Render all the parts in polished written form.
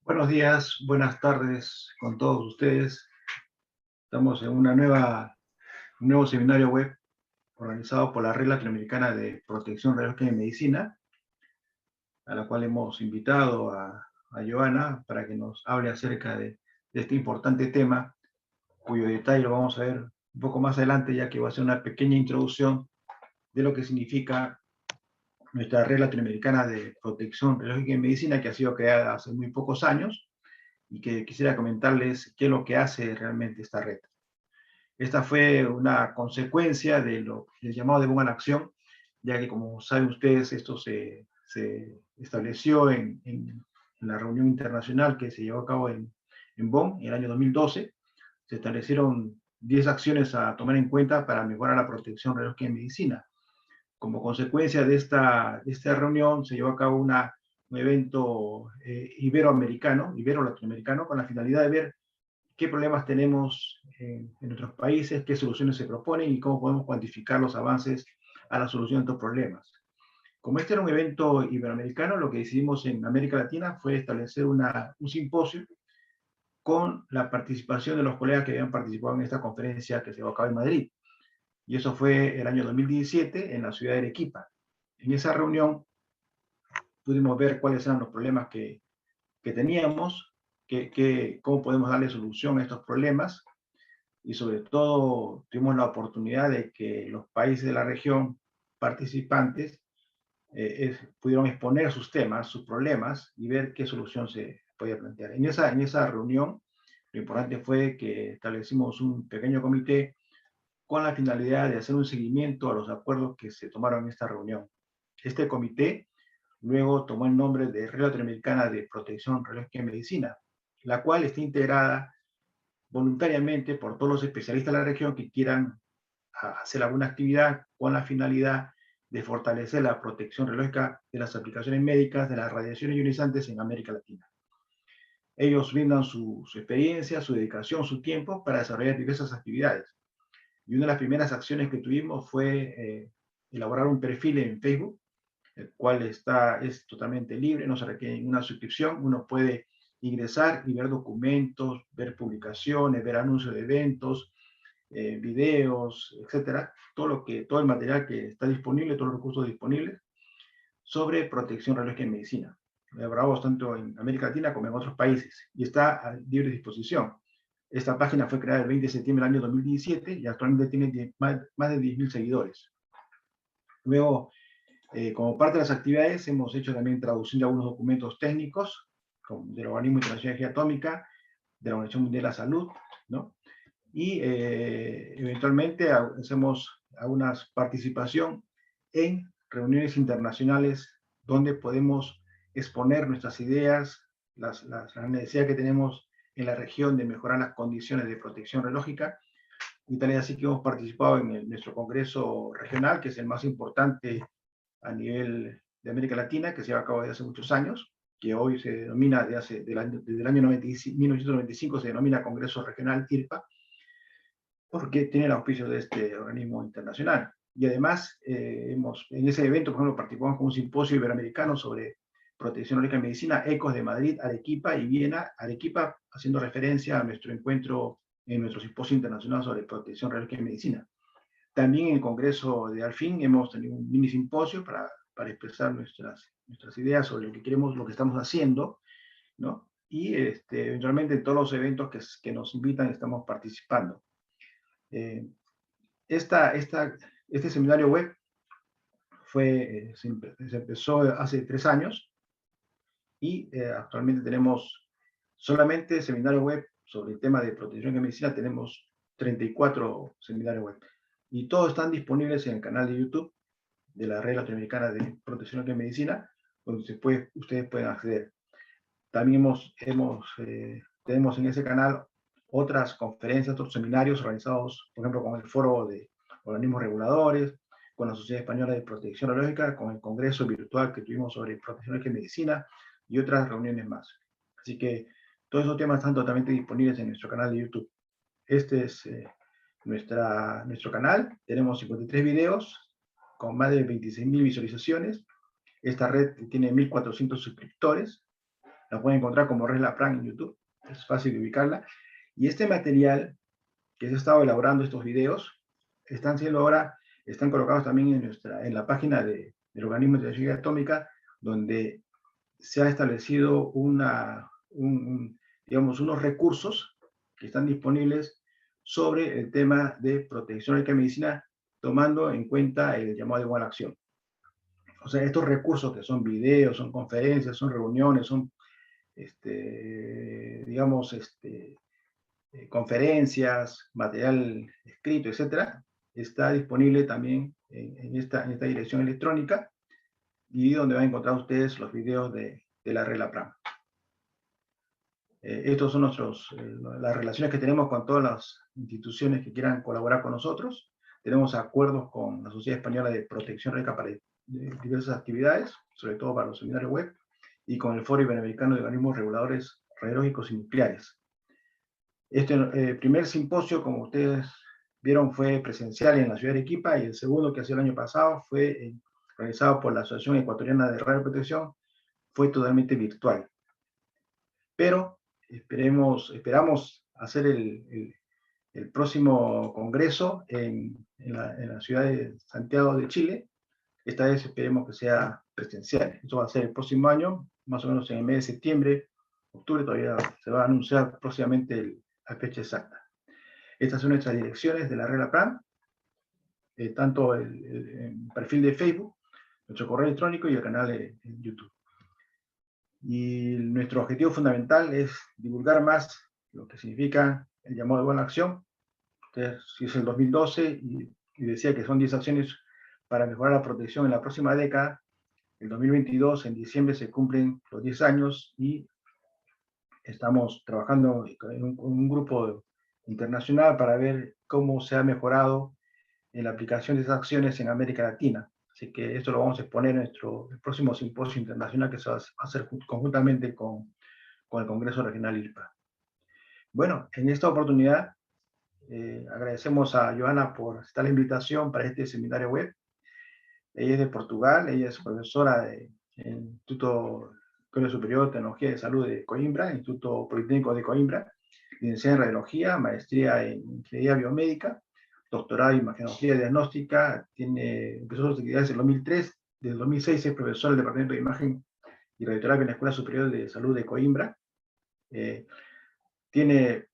Buenos días, buenas tardes con todos ustedes. Estamos en un nuevo seminario web organizado por la Red Latinoamericana de Protección Radiológica y Medicina, a la cual hemos invitado a Joana para que nos hable acerca de este importante tema, cuyo detalle lo vamos a ver un poco más adelante, ya que va a ser una pequeña introducción de lo que significa nuestra Red Latinoamericana de Protección Radiológica y Medicina, que ha sido creada hace muy pocos años, y que quisiera comentarles qué es lo que hace realmente esta red. Esta fue una consecuencia del llamado de Bonn a la acción, ya que, como saben ustedes, esto se estableció en la reunión internacional que se llevó a cabo en Bonn en el año 2012. Se establecieron 10 acciones a tomar en cuenta para mejorar la protección radiológica en medicina. Como consecuencia de esta reunión, se llevó a cabo un evento iberoamericano, ibero-latinoamericano, con la finalidad de ver qué problemas tenemos en nuestros países, qué soluciones se proponen y cómo podemos cuantificar los avances a la solución de estos problemas. Como este era un evento iberoamericano, lo que decidimos en América Latina fue establecer un simposio con la participación de los colegas que habían participado en esta conferencia que se llevó a cabo en Madrid. Y eso fue el año 2017 en la ciudad de Arequipa. En esa reunión pudimos ver cuáles eran los problemas que teníamos, cómo podemos darle solución a estos problemas, y sobre todo tuvimos la oportunidad de que los países de la región participantes pudieron exponer sus temas, sus problemas y ver qué solución se podía plantear. En esa reunión, lo importante fue que establecimos un pequeño comité con la finalidad de hacer un seguimiento a los acuerdos que se tomaron en esta reunión. Este comité luego tomó el nombre de Red Latinoamericana de Protección Radiológica y Medicina, la cual está integrada voluntariamente por todos los especialistas de la región que quieran hacer alguna actividad con la finalidad de fortalecer la protección radiológica de las aplicaciones médicas de las radiaciones ionizantes en América Latina. Ellos brindan su experiencia, su dedicación, su tiempo para desarrollar diversas actividades. Y una de las primeras acciones que tuvimos fue elaborar un perfil en Facebook, el cual es totalmente libre, no se requiere ninguna suscripción. Uno puede ingresar y ver documentos, ver publicaciones, ver anuncios de eventos, videos, etcétera, todo el material que está disponible, todos los recursos disponibles sobre protección radiológica en medicina. Elaborados tanto en América Latina como en otros países, y está a libre disposición. Esta página fue creada el 20 de septiembre del año 2017 y actualmente tiene más de 10.000 seguidores. Luego, como parte de las actividades, hemos hecho también traducción de algunos documentos técnicos del Organismo Internacional de Energía Atómica, de la Organización Mundial de la Salud, ¿no? Y eventualmente hacemos alguna participación en reuniones internacionales donde podemos exponer nuestras ideas, las necesidades que tenemos en la región de mejorar las condiciones de protección radiológica, y tal es así que hemos participado en nuestro congreso regional, que es el más importante a nivel de América Latina, que se lleva a cabo desde hace muchos años, que hoy se denomina, desde el año 1995 se denomina Congreso Regional IRPA, porque tiene el auspicio de este organismo internacional. Y además, en ese evento, por ejemplo, participamos con un simposio iberoamericano sobre protección radiológica en medicina, ECOS de Madrid, Arequipa y Viena, Arequipa, haciendo referencia a nuestro encuentro en nuestro simposio internacional sobre protección radiológica en medicina. También en el Congreso de Alfin hemos tenido un mini simposio para expresar nuestras ideas sobre lo que queremos, lo que estamos haciendo, ¿no? Y eventualmente en todos los eventos que nos invitan estamos participando. Eh, este seminario web se empezó hace 3 años y actualmente tenemos solamente seminario web sobre el tema de protección de medicina, tenemos 34 seminarios web. Y todos están disponibles en el canal de YouTube de la Red Latinoamericana de Protección de Medicina, donde ustedes pueden acceder. También tenemos en ese canal otras conferencias, otros seminarios organizados, por ejemplo, con el Foro de Organismos Reguladores, con la Sociedad Española de Protección Radiológica, con el Congreso Virtual que tuvimos sobre protección radiológica y medicina, y otras reuniones más. Así que todos esos temas están totalmente disponibles en nuestro canal de YouTube. Este es nuestro canal. Tenemos 53 videos con más de 26.000 visualizaciones. Esta red tiene 1.400 suscriptores. La pueden encontrar como RelaPran en YouTube, es fácil de ubicarla. Y este material que se ha estado elaborando, estos videos, están colocados también en la página del Organismo de Energía Atómica, donde se ha establecido digamos, unos recursos que están disponibles sobre el tema de protección eléctrica y medicina, tomando en cuenta el llamado de buena acción. O sea, estos recursos que son videos, son conferencias, son reuniones, son, digamos, conferencias, material escrito, etcétera, está disponible también en esta dirección electrónica, y donde van a encontrar ustedes los videos de la RelaPran. Estos son las relaciones que tenemos con todas las instituciones que quieran colaborar con nosotros. Tenemos acuerdos con la Sociedad Española de Protección Eléctrica para diversas actividades, sobre todo para los seminarios web, y con el Foro Iberoamericano de Organismos Reguladores Radiológicos y Nucleares. Este primer simposio, como ustedes vieron, fue presencial en la ciudad de Arequipa, y el segundo, que ha sido el año pasado, fue realizado por la Asociación Ecuatoriana de Radioprotección, fue totalmente virtual. Pero esperamos hacer el próximo congreso en la ciudad de Santiago de Chile. Esta vez esperemos que sea presencial. Esto va a ser el próximo año, más o menos en el mes de septiembre, octubre, todavía se va a anunciar próximamente la fecha exacta. Estas son nuestras direcciones de la RelaPran, tanto el perfil de Facebook, nuestro correo electrónico y el canal en YouTube. Y nuestro objetivo fundamental es divulgar más lo que significa el llamado de buena acción. Si es el 2012 y decía que son 10 acciones para mejorar la protección en la próxima década, el 2022, en diciembre, se cumplen los 10 años y estamos trabajando en un grupo internacional para ver cómo se ha mejorado en la aplicación de esas acciones en América Latina. Así que esto lo vamos a exponer en el próximo simposio internacional, que se va a hacer conjuntamente con el Congreso Regional IRPA. Bueno, en esta oportunidad agradecemos a Joana por esta invitación para este seminario web. Ella es de Portugal, ella es profesora del Instituto Superior de Tecnología de Salud de Coimbra, Instituto Politécnico de Coimbra, licenciada en Radiología, maestría en Ingeniería Biomédica, doctorado en Imagenología Diagnóstica, empezó sus actividades en 2003, desde el 2006 es profesor del Departamento de Imagen y Radioterapia en la Escuela Superior de Salud de Coimbra. Tiene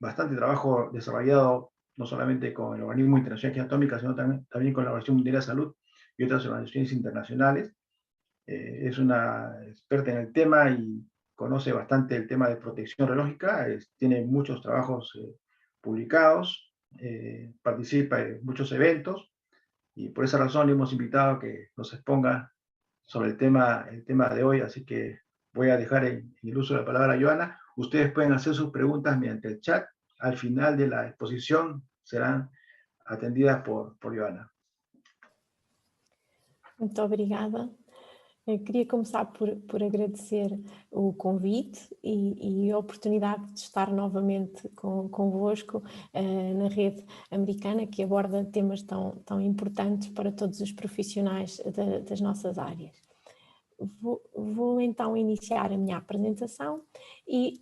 bastante trabajo desarrollado, no solamente con el Organismo Internacional de Energía Atómica, sino también con la Organización Mundial de la Salud y otras organizaciones internacionales. Es una experta en el tema y conoce bastante el tema de protección radiológica, tiene muchos trabajos publicados, participa en muchos eventos, y por esa razón le hemos invitado a que nos exponga sobre el tema de hoy. Así que voy a dejar en el uso de la palabra a Joana. Ustedes pueden hacer sus preguntas mediante el chat. Al final de la exposición serán atendidas por Joana. Muito obrigada. Eu queria começar por agradecer o convite e a oportunidade de estar novamente convosco na rede americana, que aborda temas tão importantes para todos os profissionais das nossas áreas. Vou então iniciar a minha apresentação e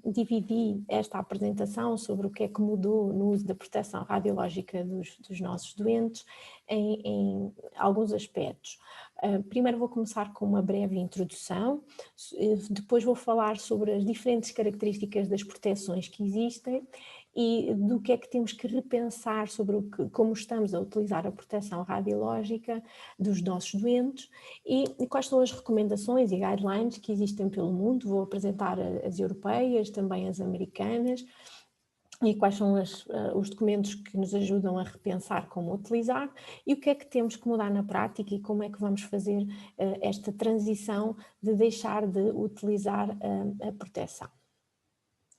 dividi esta apresentação sobre o que é que mudou no uso da proteção radiológica dos nossos doentes em alguns aspectos. Primeiro vou começar com uma breve introdução, depois vou falar sobre as diferentes características das proteções que existem e do que é que temos que repensar sobre como estamos a utilizar a proteção radiológica dos nossos doentes e quais são as recomendações e guidelines que existem pelo mundo. Vou apresentar as europeias, também as americanas, e quais são os documentos que nos ajudam a repensar como utilizar e o que é que temos que mudar na prática e como é que vamos fazer esta transição de deixar de utilizar a proteção.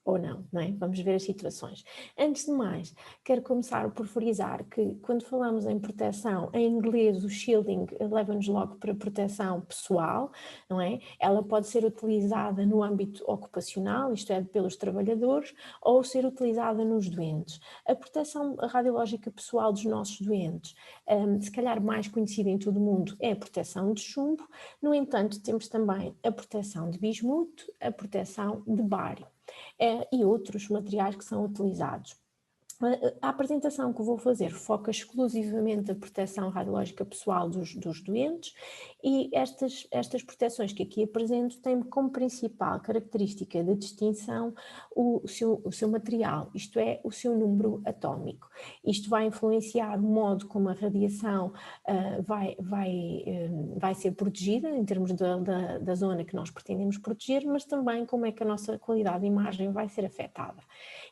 ou não, não é? Vamos ver as situações. Antes de mais, quero começar por frisar que quando falamos em proteção, em inglês o shielding leva-nos logo para proteção pessoal, não é? Ela pode ser utilizada no âmbito ocupacional, isto é, pelos trabalhadores, ou ser utilizada nos doentes. A proteção radiológica pessoal dos nossos doentes, se calhar mais conhecida em todo o mundo, é a proteção de chumbo. No entanto, temos também a proteção de bismuto, a proteção de bário. E outros materiais que são utilizados. A apresentação que vou fazer foca exclusivamente a proteção radiológica pessoal dos doentes e estas proteções que aqui apresento têm como principal característica de distinção o seu material, isto é, o seu número atómico. Isto vai influenciar o modo como a radiação vai ser protegida em termos da zona que nós pretendemos proteger, mas também como é que a nossa qualidade de imagem vai ser afetada.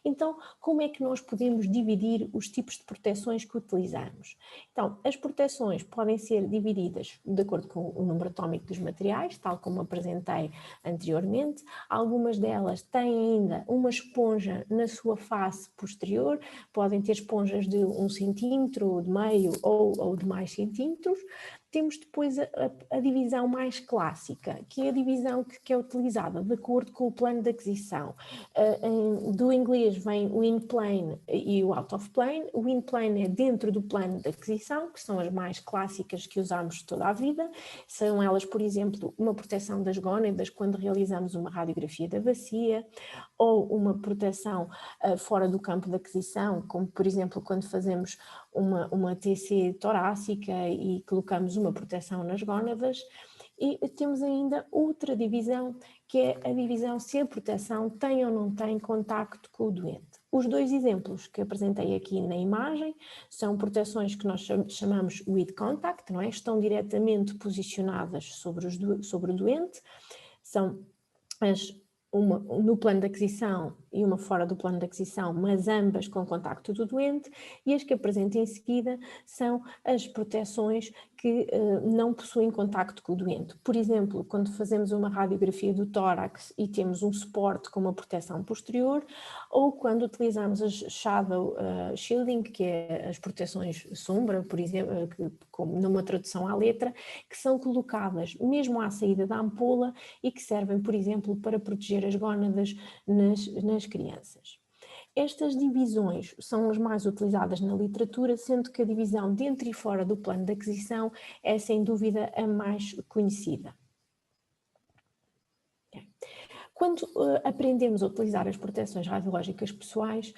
Então, como é que nós podemos dividir os tipos de proteções que utilizamos? Então, as proteções podem ser divididas de acordo com o número atómico dos materiais, tal como apresentei anteriormente. Algumas delas têm ainda uma esponja na sua face posterior, podem ter esponjas de 1 centímetro, de meio ou de mais centímetros. Temos depois a divisão mais clássica, que é a divisão que é utilizada de acordo com o plano de aquisição. Do inglês vem o in-plane e o out-of-plane. O in-plane é dentro do plano de aquisição, que são as mais clássicas que usamos toda a vida. São elas, por exemplo, uma proteção das gónadas quando realizamos uma radiografia da bacia, ou uma proteção fora do campo de aquisição, como por exemplo quando fazemos uma TC torácica e colocamos uma proteção nas gónadas. E temos ainda outra divisão, que é a divisão se a proteção tem ou não tem contacto com o doente. Os dois exemplos que apresentei aqui na imagem são proteções que nós chamamos with contact, não é? Estão diretamente posicionadas sobre o doente, são uma no plano de aquisição e uma fora do plano de aquisição, mas ambas com contacto do doente, e as que apresento em seguida são as proteções que não possuem contacto com o doente. Por exemplo, quando fazemos uma radiografia do tórax e temos um suporte com uma proteção posterior, ou quando utilizamos as shadow shielding, que é as proteções sombra, por exemplo, como numa tradução à letra, que são colocadas mesmo à saída da ampola e que servem, por exemplo, para proteger as gónadas nas crianças. Estas divisões são as mais utilizadas na literatura, sendo que a divisão dentro e fora do plano de aquisição é, sem dúvida, a mais conhecida. Quando aprendemos a utilizar as proteções radiológicas pessoais,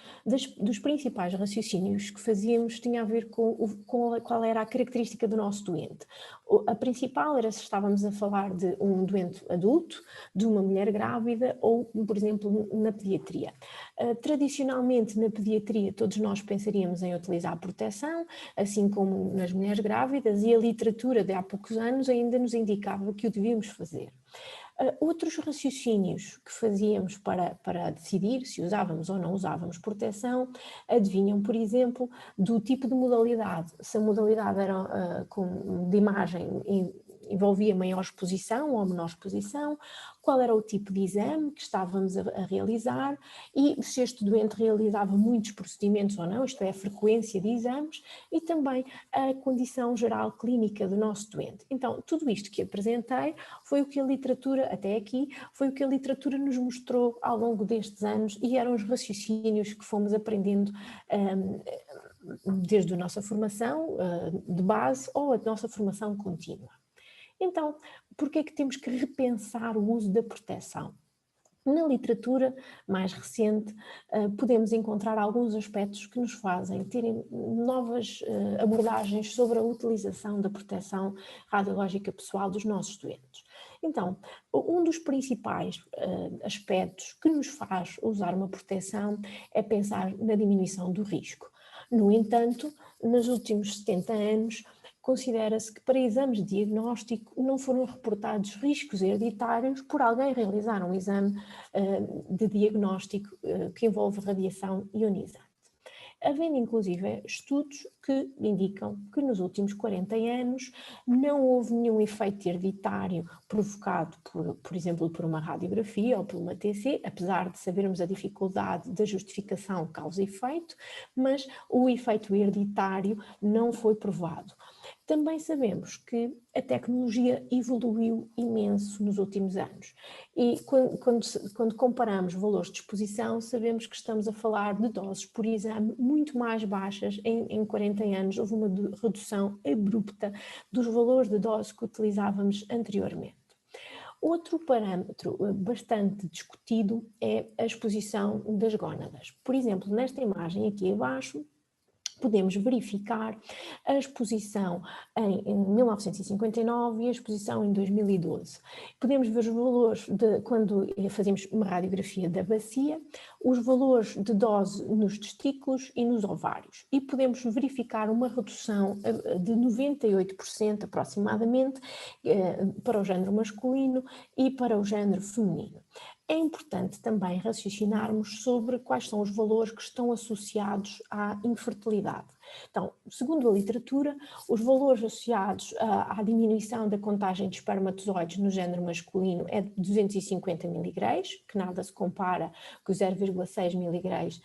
dos principais raciocínios que fazíamos tinha a ver com qual era a característica do nosso doente. A principal era se estávamos a falar de um doente adulto, de uma mulher grávida ou, por exemplo, na pediatria. Tradicionalmente, na pediatria, todos nós pensaríamos em utilizar proteção, assim como nas mulheres grávidas, e a literatura de há poucos anos ainda nos indicava que o devíamos fazer. Outros raciocínios que fazíamos para decidir se usávamos ou não usávamos proteção adivinham, por exemplo, do tipo de modalidade. Se a modalidade era de imagem envolvia maior exposição ou menor exposição, qual era o tipo de exame que estávamos a realizar e se este doente realizava muitos procedimentos ou não, isto é, a frequência de exames, e também a condição geral clínica do nosso doente. Então, tudo isto que apresentei foi o que a literatura, até aqui, foi o que a literatura nos mostrou ao longo destes anos e eram os raciocínios que fomos aprendendo desde a nossa formação de base ou a nossa formação contínua. Então, por que é que temos que repensar o uso da proteção? Na literatura mais recente, podemos encontrar alguns aspectos que nos fazem terem novas abordagens sobre a utilização da proteção radiológica pessoal dos nossos doentes. Então, um dos principais aspectos que nos faz usar uma proteção é pensar na diminuição do risco. No entanto, nos últimos 70 anos, considera-se que para exames de diagnóstico não foram reportados riscos hereditários por alguém realizar um exame de diagnóstico que envolve radiação ionizante. havendo inclusive estudos que indicam que nos últimos 40 anos não houve nenhum efeito hereditário provocado, por exemplo, por uma radiografia ou por uma TC, apesar de sabermos a dificuldade da justificação causa e efeito, mas o efeito hereditário não foi provado. Também sabemos que a tecnologia evoluiu imenso nos últimos anos e quando comparamos valores de exposição, sabemos que estamos a falar de doses por exame muito mais baixas. Em 40 anos houve uma redução abrupta dos valores de dose que utilizávamos anteriormente. Outro parâmetro bastante discutido é a exposição das gónadas. Por exemplo, nesta imagem aqui abaixo, podemos verificar a exposição em 1959 e a exposição em 2012. Podemos ver os valores quando fazemos uma radiografia da bacia, os valores de dose nos testículos e nos ovários. E podemos verificar uma redução de 98% aproximadamente para o género masculino e para o género feminino. É importante também raciocinarmos sobre quais são os valores que estão associados à infertilidade. Então, segundo a literatura, os valores associados à diminuição da contagem de espermatozoides no género masculino é de 250 miligreis, que nada se compara com os 0,6 miligreis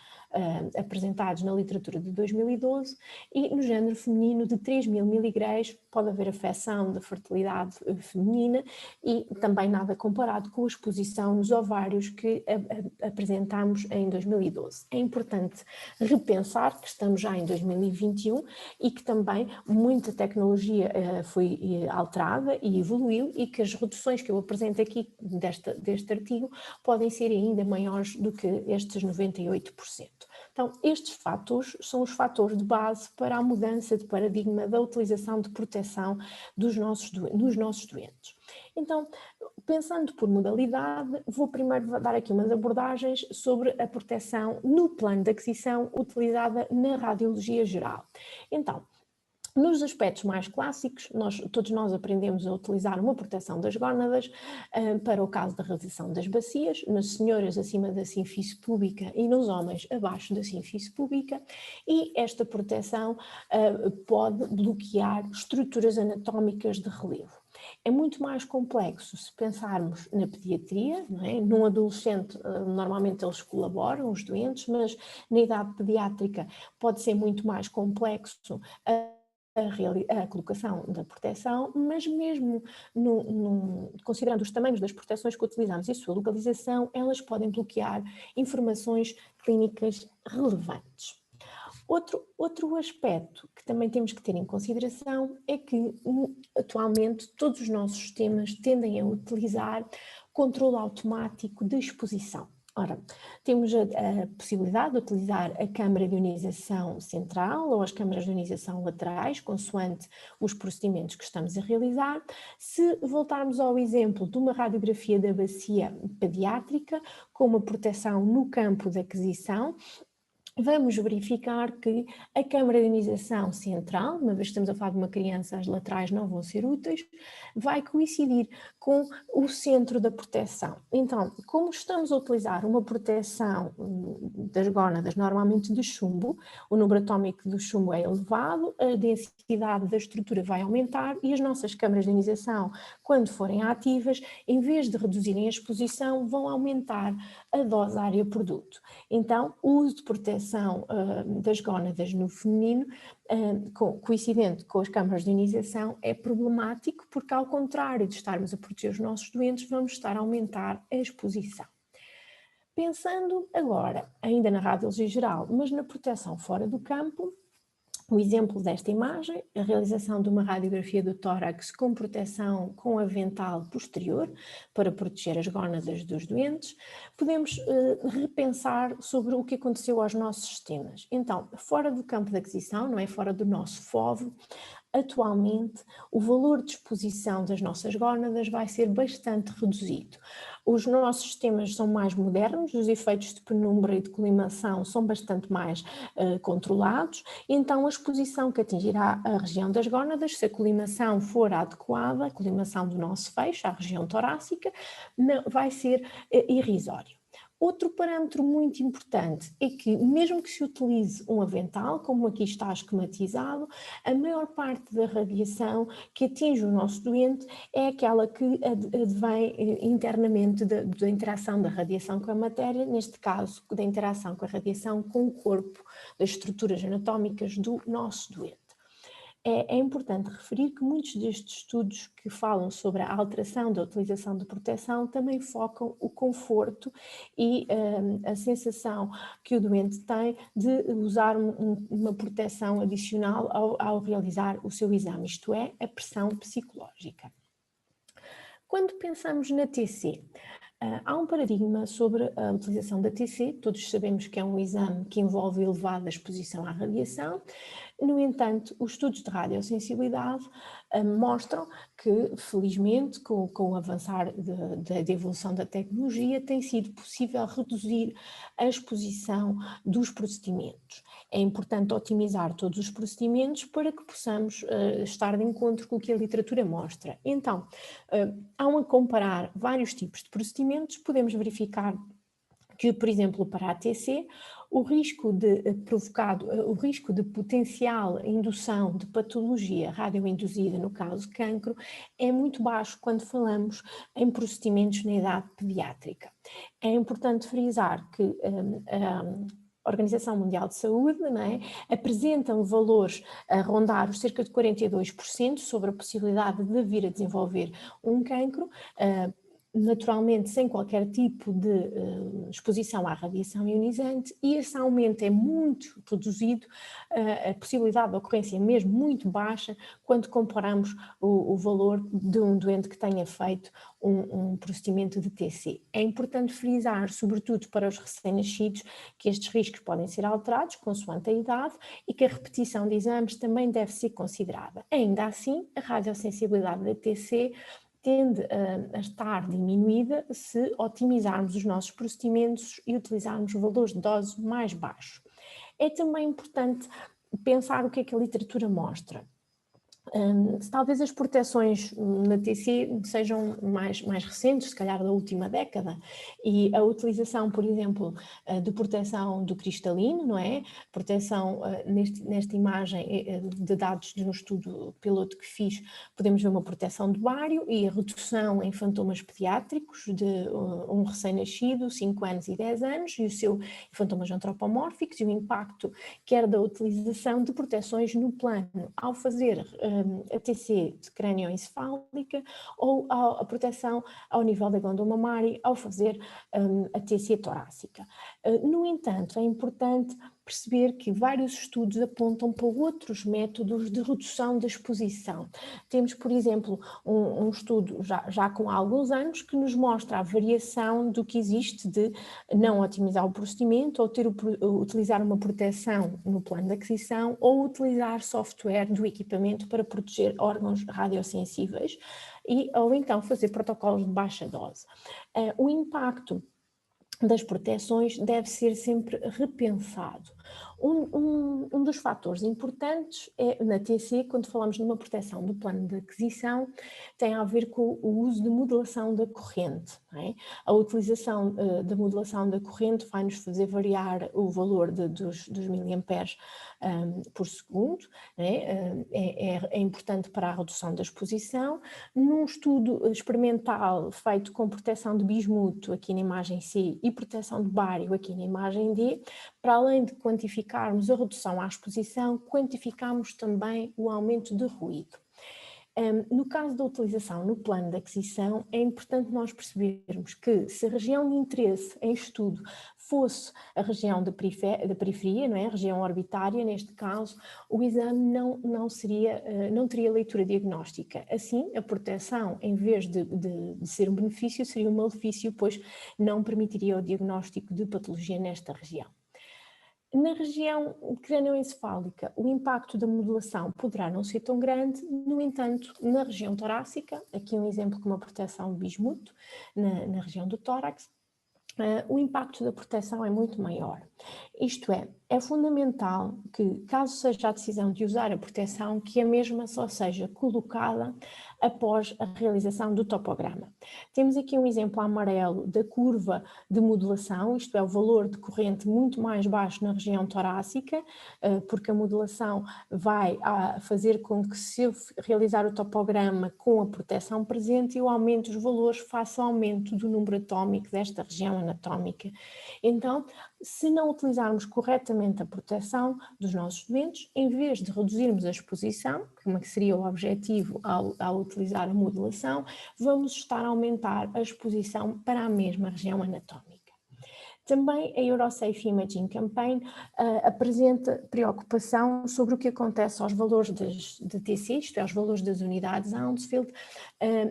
apresentados na literatura de 2012, e no género feminino de 3.000 miligreis pode haver afecção da fertilidade feminina e também nada comparado com a exposição nos ovários que apresentamos em 2012. É importante repensar que estamos já em 2021 e que também muita tecnologia foi alterada e evoluiu e que as reduções que eu apresento aqui deste artigo podem ser ainda maiores do que estes 98%. Então, estes fatores são os fatores de base para a mudança de paradigma da utilização de proteção nos nossos doentes. Então, pensando por modalidade, vou primeiro dar aqui umas abordagens sobre a proteção no plano de aquisição utilizada na radiologia geral. Então, nos aspectos mais clássicos, todos nós aprendemos a utilizar uma proteção das gónadas para o caso da realização das bacias, nas senhoras acima da sínfise púbica e nos homens abaixo da sínfise púbica, e esta proteção pode bloquear estruturas anatómicas de relevo. É muito mais complexo se pensarmos na pediatria, não é? Num adolescente, normalmente eles colaboram, os doentes, mas na idade pediátrica pode ser muito mais complexo a colocação da proteção, mas mesmo considerando os tamanhos das proteções que utilizamos e a sua localização, elas podem bloquear informações clínicas relevantes. Outro aspecto que também temos que ter em consideração é que atualmente todos os nossos sistemas tendem a utilizar controle automático de exposição. Ora, temos a possibilidade de utilizar a câmara de ionização central ou as câmaras de ionização laterais, consoante os procedimentos que estamos a realizar. Se voltarmos ao exemplo de uma radiografia da bacia pediátrica, com uma proteção no campo da aquisição, vamos verificar que a câmara de ionização central, uma vez que estamos a falar de uma criança, as laterais não vão ser úteis, vai coincidir com o centro da proteção. Então, como estamos a utilizar uma proteção das gónadas normalmente de chumbo, o número atómico do chumbo é elevado, a densidade da estrutura vai aumentar e as nossas câmaras de ionização, quando forem ativas, em vez de reduzirem a exposição, vão aumentar a dose área produto. Então, o uso de proteção das gónadas no feminino, coincidente com as câmaras de ionização, é problemático porque, ao contrário de estarmos a proteger os nossos doentes, vamos estar a aumentar a exposição. Pensando agora, ainda na radiologia geral, mas na proteção fora do campo, o exemplo desta imagem, a realização de uma radiografia do tórax com proteção com avental posterior para proteger as gónadas dos doentes, podemos repensar sobre o que aconteceu aos nossos sistemas. Então, fora do campo de aquisição, não é? Fora do nosso FOV, atualmente o valor de exposição das nossas gónadas vai ser bastante reduzido. Os nossos sistemas são mais modernos, os efeitos de penumbra e de colimação são bastante mais controlados, então a exposição que atingirá a região das gónadas, se a colimação for adequada, a colimação do nosso feixe, à região torácica, vai ser irrisório. Outro parâmetro muito importante é que, mesmo que se utilize um avental, como aqui está esquematizado, a maior parte da radiação que atinge o nosso doente é aquela que advém internamente da interação da radiação com a matéria, neste caso, da interação com a radiação com o corpo, das estruturas anatómicas do nosso doente. É importante referir que muitos destes estudos que falam sobre a alteração da utilização de proteção também focam o conforto e a sensação que o doente tem de usar uma proteção adicional ao realizar o seu exame, isto é, a pressão psicológica. Quando pensamos na TC, há um paradigma sobre a utilização da TC, todos sabemos que é um exame que envolve elevada exposição à radiação. No entanto, os estudos de radiosensibilidade mostram que, felizmente, com o avançar da evolução da tecnologia, tem sido possível reduzir a exposição dos procedimentos. É importante otimizar todos os procedimentos para que possamos estar de encontro com o que a literatura mostra. Então, ao comparar vários tipos de procedimentos, podemos verificar que, por exemplo, para a ATC, o risco de potencial indução de patologia radioinduzida, no caso cancro, é muito baixo quando falamos em procedimentos na idade pediátrica. É importante frisar que a Organização Mundial de Saúde, não é, apresentam valores a rondar os cerca de 42% sobre a possibilidade de vir a desenvolver um cancro, naturalmente sem qualquer tipo de exposição à radiação ionizante, e esse aumento é muito reduzido, a possibilidade de ocorrência é mesmo muito baixa quando comparamos o valor de um doente que tenha feito um procedimento de TC. É importante frisar, sobretudo para os recém-nascidos, que estes riscos podem ser alterados consoante a idade e que a repetição de exames também deve ser considerada. Ainda assim, a radiosensibilidade da TC tende a estar diminuída se otimizarmos os nossos procedimentos e utilizarmos valores de dose mais baixos. É também importante pensar o que é que a literatura mostra. Talvez as proteções na TC sejam mais recentes, se calhar da última década, e a utilização, por exemplo, de proteção do cristalino, não é? Proteção, nesta imagem de dados de um estudo piloto que fiz, podemos ver uma proteção do bário e a redução em fantomas pediátricos de um recém-nascido, 5 anos e 10 anos, e o seu fantomas antropomórficos, e o impacto quer da utilização de proteções no plano ao fazer a TC de crânioencefálica ou a proteção ao nível da glândula mamária ao fazer a TC torácica. No entanto, é importante perceber que vários estudos apontam para outros métodos de redução da exposição. Temos, por exemplo, um estudo já com alguns anos que nos mostra a variação do que existe de não otimizar o procedimento ou utilizar uma proteção no plano de aquisição ou utilizar software do equipamento para proteger órgãos radiosensíveis ou então fazer protocolos de baixa dose. O impacto das proteções deve ser sempre repensado. Um dos fatores importantes na TC, quando falamos numa proteção do plano de aquisição, tem a ver com o uso de modulação da corrente. Não é? A utilização da modulação da corrente vai nos fazer variar o valor dos miliamperes por segundo, é importante para a redução da exposição. Num estudo experimental feito com proteção de bismuto, aqui na imagem C, e proteção de bário, aqui na imagem D, para além de quantificarmos a redução à exposição, quantificamos também o aumento de ruído. No caso da utilização no plano de aquisição, é importante nós percebermos que se a região de interesse em estudo fosse a região da periferia, não é? A região orbitária, neste caso, o exame não teria leitura diagnóstica. Assim, a proteção, em vez de ser um benefício, seria um malefício, pois não permitiria o diagnóstico de patologia nesta região. Na região crânioencefálica, o impacto da modulação poderá não ser tão grande, no entanto, na região torácica, aqui um exemplo com uma proteção de bismuto, na região do tórax, o impacto da proteção é muito maior. Isto é, é fundamental que, caso seja a decisão de usar a proteção, que a mesma só seja colocada após a realização do topograma. Temos aqui um exemplo amarelo da curva de modulação, isto é, o valor de corrente muito mais baixo na região torácica, porque a modulação vai fazer com que, se eu realizar o topograma com a proteção presente, eu aumente os valores face ao aumento do número atómico desta região anatómica. Então, se não utilizarmos corretamente a proteção dos nossos doentes, em vez de reduzirmos a exposição, que seria o objetivo ao utilizar a modulação, vamos estar a aumentar a exposição para a mesma região anatómica. Também a Eurosafe Imaging Campaign apresenta preocupação sobre o que acontece aos valores de TC, isto é, aos valores das unidades Hounsfield,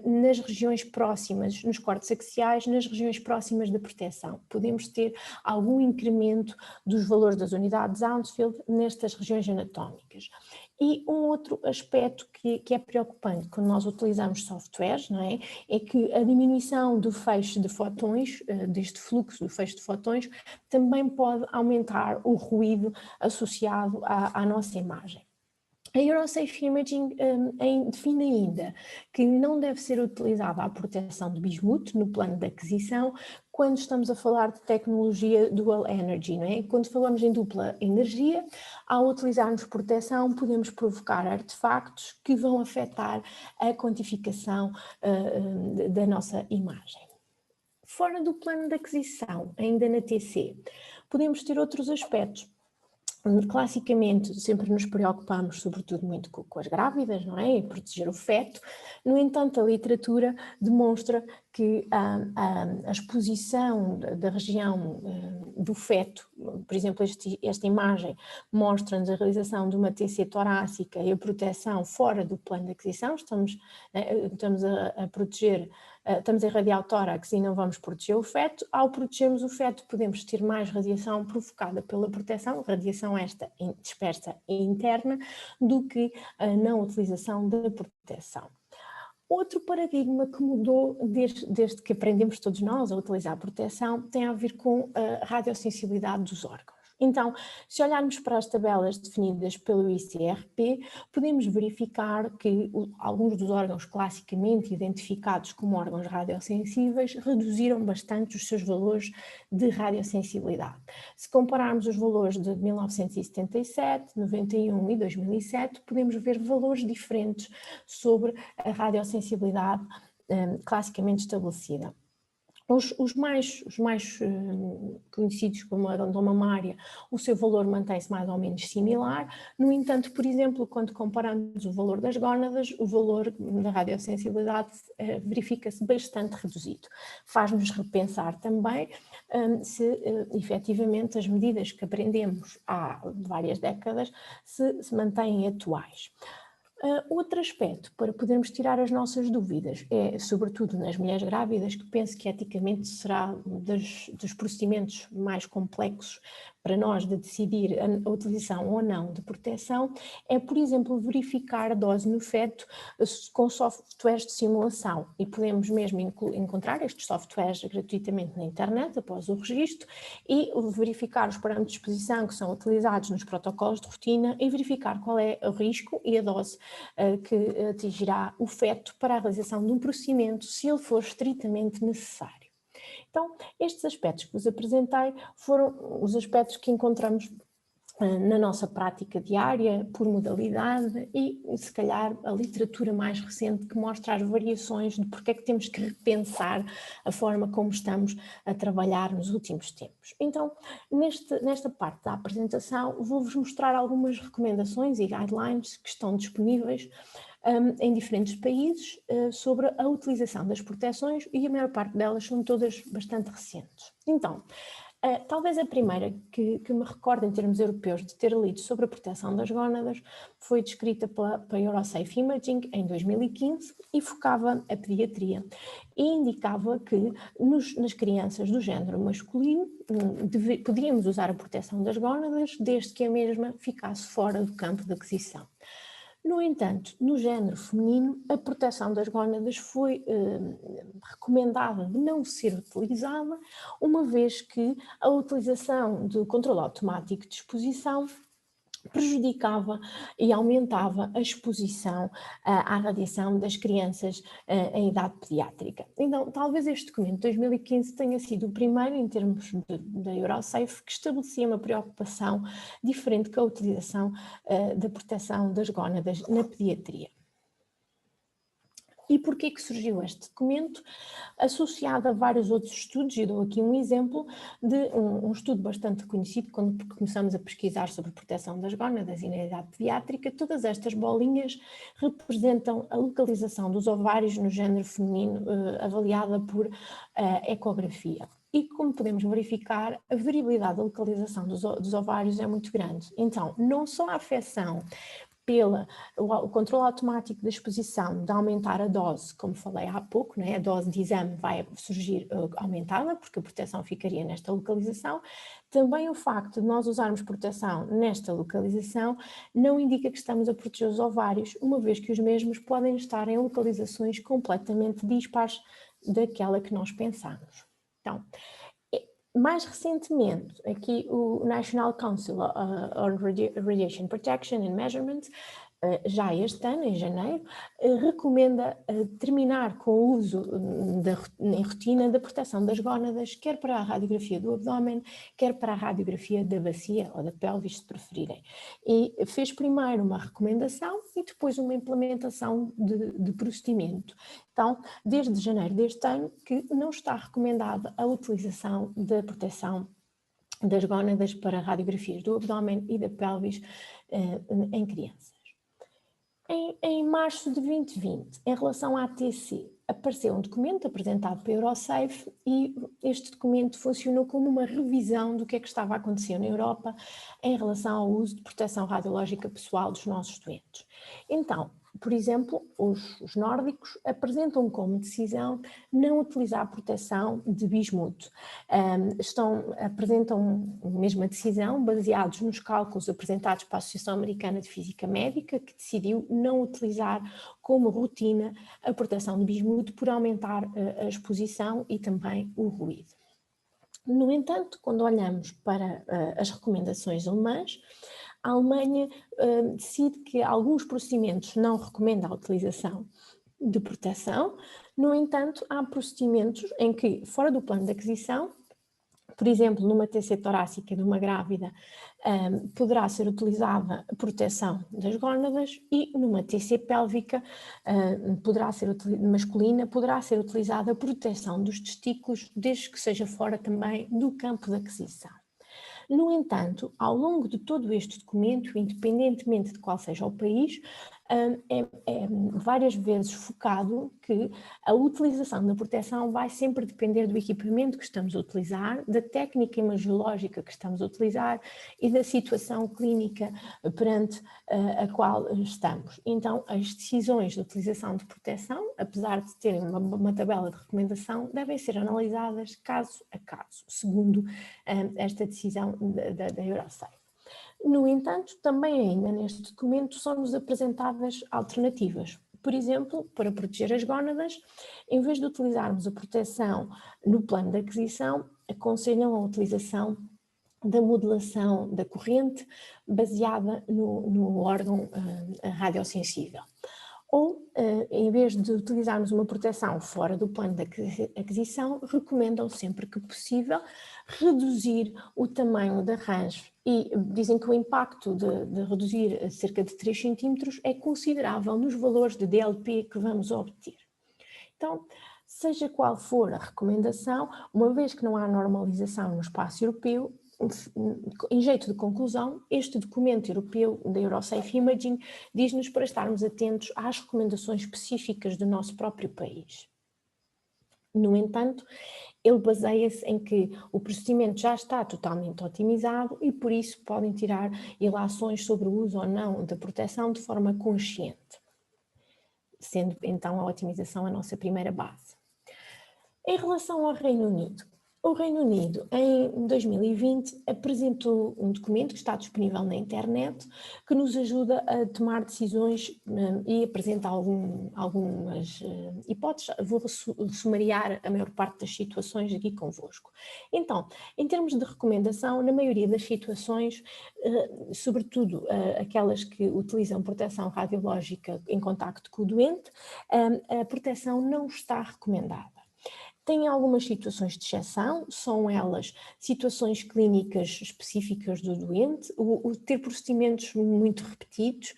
nas regiões próximas, nos cortes axiais, nas regiões próximas da proteção. Podemos ter algum incremento dos valores das unidades Hounsfield nestas regiões anatómicas. E um outro aspecto que é preocupante quando nós utilizamos softwares, não é? É que a diminuição do feixe de fotões, deste fluxo do feixe de fotões, também pode aumentar o ruído associado à nossa imagem. A Eurosafe Imaging define ainda que não deve ser utilizada a proteção de bismuth no plano de aquisição quando estamos a falar de tecnologia dual energy, não é? Quando falamos em dupla energia, ao utilizarmos proteção podemos provocar artefactos que vão afetar a quantificação da nossa imagem. Fora do plano de aquisição, ainda na TC, podemos ter outros aspectos. Classicamente, sempre nos preocupamos, sobretudo muito com as grávidas, não é? E proteger o feto. No entanto, a literatura demonstra que a exposição da região do feto, por exemplo, esta imagem mostra-nos a realização de uma TC torácica e a proteção fora do plano de aquisição, estamos a proteger, estamos a irradiar o tórax e não vamos proteger o feto. Ao protegermos o feto, podemos ter mais radiação provocada pela proteção, radiação esta dispersa e interna, do que a não utilização da proteção. Outro paradigma que mudou desde que aprendemos todos nós a utilizar a proteção tem a ver com a radiosensibilidade dos órgãos. Então, se olharmos para as tabelas definidas pelo ICRP, podemos verificar que alguns dos órgãos classicamente identificados como órgãos radiosensíveis reduziram bastante os seus valores de radiosensibilidade. Se compararmos os valores de 1977, 91 e 2007, podemos ver valores diferentes sobre a radiosensibilidade classicamente estabelecida. Os mais conhecidos como a glândula mamária, o seu valor mantém-se mais ou menos similar. No entanto, por exemplo, quando comparamos o valor das gónadas, o valor da radiosensibilidade verifica-se bastante reduzido. Faz-nos repensar também se efetivamente as medidas que aprendemos há várias décadas se mantêm atuais. Outro aspecto para podermos tirar as nossas dúvidas é, sobretudo nas mulheres grávidas, que penso que eticamente será dos procedimentos mais complexos para nós de decidir a utilização ou não de proteção, é, por exemplo, verificar a dose no feto com softwares de simulação. E podemos mesmo encontrar estes softwares gratuitamente na internet, após o registro, e verificar os parâmetros de exposição que são utilizados nos protocolos de rotina e verificar qual é o risco e a dose que atingirá o feto para a realização de um procedimento, se ele for estritamente necessário. Então, estes aspectos que vos apresentei foram os aspectos que encontramos na nossa prática diária, por modalidade, e se calhar a literatura mais recente que mostra as variações de porque é que temos que repensar a forma como estamos a trabalhar nos últimos tempos. Então, nesta parte da apresentação, vou-vos mostrar algumas recomendações e guidelines que estão disponíveis em diferentes países sobre a utilização das proteções, e a maior parte delas são todas bastante recentes. Então, talvez a primeira que me recordo em termos europeus de ter lido sobre a proteção das gónadas foi descrita pela Eurosafe Imaging em 2015 e focava a pediatria e indicava que nas crianças do género masculino podíamos usar a proteção das gónadas desde que a mesma ficasse fora do campo de aquisição. No entanto, no género feminino, a proteção das gónadas foi recomendada de não ser utilizada, uma vez que a utilização do controle automático de exposição prejudicava e aumentava a exposição à radiação das crianças em idade pediátrica. Então, talvez este documento de 2015 tenha sido o primeiro, em termos da Eurosafe, que estabelecia uma preocupação diferente com a utilização da proteção das gónadas na pediatria. E porquê que surgiu este documento? Associado a vários outros estudos, e dou aqui um exemplo de um estudo bastante conhecido, quando começamos a pesquisar sobre proteção das gónadas e na idade pediátrica. Todas estas bolinhas representam a localização dos ovários no género feminino, avaliada por ecografia. E como podemos verificar, a variabilidade da localização dos ovários é muito grande. Então, não só a afecção o controle automático da exposição de aumentar a dose, como falei há pouco, né? A dose de exame vai surgir aumentada, porque a proteção ficaria nesta localização. Também o facto de nós usarmos proteção nesta localização não indica que estamos a proteger os ovários, uma vez que os mesmos podem estar em localizações completamente dispares daquela que nós pensamos. Então, mais recentemente, aqui o National Council on Radiation Protection and Measurement, já este ano, em janeiro, recomenda terminar com o uso em rotina da proteção das gónadas, quer para a radiografia do abdômen, quer para a radiografia da bacia ou da pelvis, se preferirem. E fez primeiro uma recomendação e depois uma implementação de procedimento. Então, desde janeiro deste ano, que não está recomendada a utilização da proteção das gónadas para radiografias do abdômen e da pelvis em crianças. Em março de 2020, em relação à ATC, apareceu um documento apresentado pela Eurosafe e este documento funcionou como uma revisão do que é que estava a acontecer na Europa em relação ao uso de proteção radiológica pessoal dos nossos doentes. Então, por exemplo, os nórdicos apresentam como decisão não utilizar a proteção de bismuto. Apresentam a mesma decisão baseados nos cálculos apresentados para a Associação Americana de Física Médica, que decidiu não utilizar como rotina a proteção de bismuto por aumentar a exposição e também o ruído. No entanto, quando olhamos para as recomendações alemãs, a Alemanha decide que alguns procedimentos não recomendam a utilização de proteção. No entanto, há procedimentos em que, fora do plano de aquisição, por exemplo, numa TC torácica de uma grávida, poderá ser utilizada a proteção das gónadas e numa TC pélvica masculina, poderá ser utilizada a proteção dos testículos, desde que seja fora também do campo de aquisição. No entanto, ao longo de todo este documento, independentemente de qual seja o país, é várias vezes focado que a utilização da proteção vai sempre depender do equipamento que estamos a utilizar, da técnica imagiológica que estamos a utilizar e da situação clínica perante a qual estamos. Então, as decisões de utilização de proteção, apesar de terem uma tabela de recomendação, devem ser analisadas caso a caso, segundo esta decisão da Eurosafe. No entanto, também ainda neste documento são-nos apresentadas alternativas. Por exemplo, para proteger as gónadas, em vez de utilizarmos a proteção no plano de aquisição, aconselham a utilização da modulação da corrente baseada no órgão radiosensível. Ou, em vez de utilizarmos uma proteção fora do plano de aquisição, recomendam sempre que possível reduzir o tamanho da range e dizem que o impacto de reduzir cerca de 3 cm é considerável nos valores de DLP que vamos obter. Então, seja qual for a recomendação, uma vez que não há normalização no espaço europeu, em jeito de conclusão, este documento europeu da Eurosafe Imaging diz-nos para estarmos atentos às recomendações específicas do nosso próprio país. No entanto, ele baseia-se em que o procedimento já está totalmente otimizado e por isso podem tirar ilações sobre o uso ou não da proteção de forma consciente, sendo então a otimização a nossa primeira base. Em relação ao Reino Unido, O Reino Unido, em 2020, apresentou um documento que está disponível na internet, que nos ajuda a tomar decisões e apresenta algumas hipóteses. Vou sumariar a maior parte das situações aqui convosco. Então, em termos de recomendação, na maioria das situações, sobretudo aquelas que utilizam proteção radiológica em contacto com o doente, a proteção não está recomendada. Tem algumas situações de exceção, são elas situações clínicas específicas do doente, o ter procedimentos muito repetidos,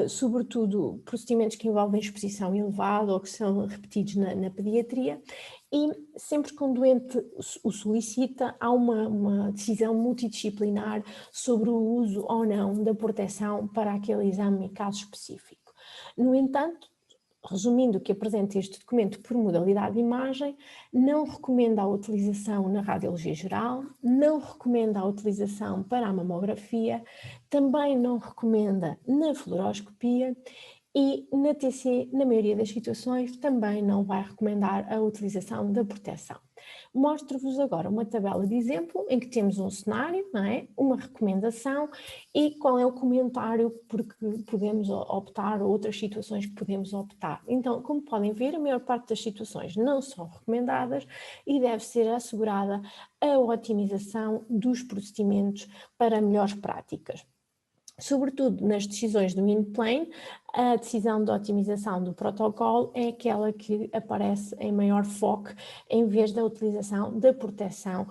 sobretudo procedimentos que envolvem exposição elevada ou que são repetidos na pediatria, e sempre que um doente o solicita, há uma decisão multidisciplinar sobre o uso ou não da proteção para aquele exame e caso específico. No entanto, resumindo o que apresenta este documento por modalidade de imagem, não recomenda a utilização na radiologia geral, não recomenda a utilização para a mamografia, também não recomenda na fluoroscopia e na TC, na maioria das situações, também não vai recomendar a utilização da proteção. Mostro-vos agora uma tabela de exemplo em que temos um cenário, não é? Uma recomendação e qual é o comentário porque podemos optar ou outras situações que podemos optar. Então, como podem ver, a maior parte das situações não são recomendadas e deve ser assegurada a otimização dos procedimentos para melhores práticas. Sobretudo nas decisões do InPlane, a decisão de otimização do protocolo é aquela que aparece em maior foco em vez da utilização da proteção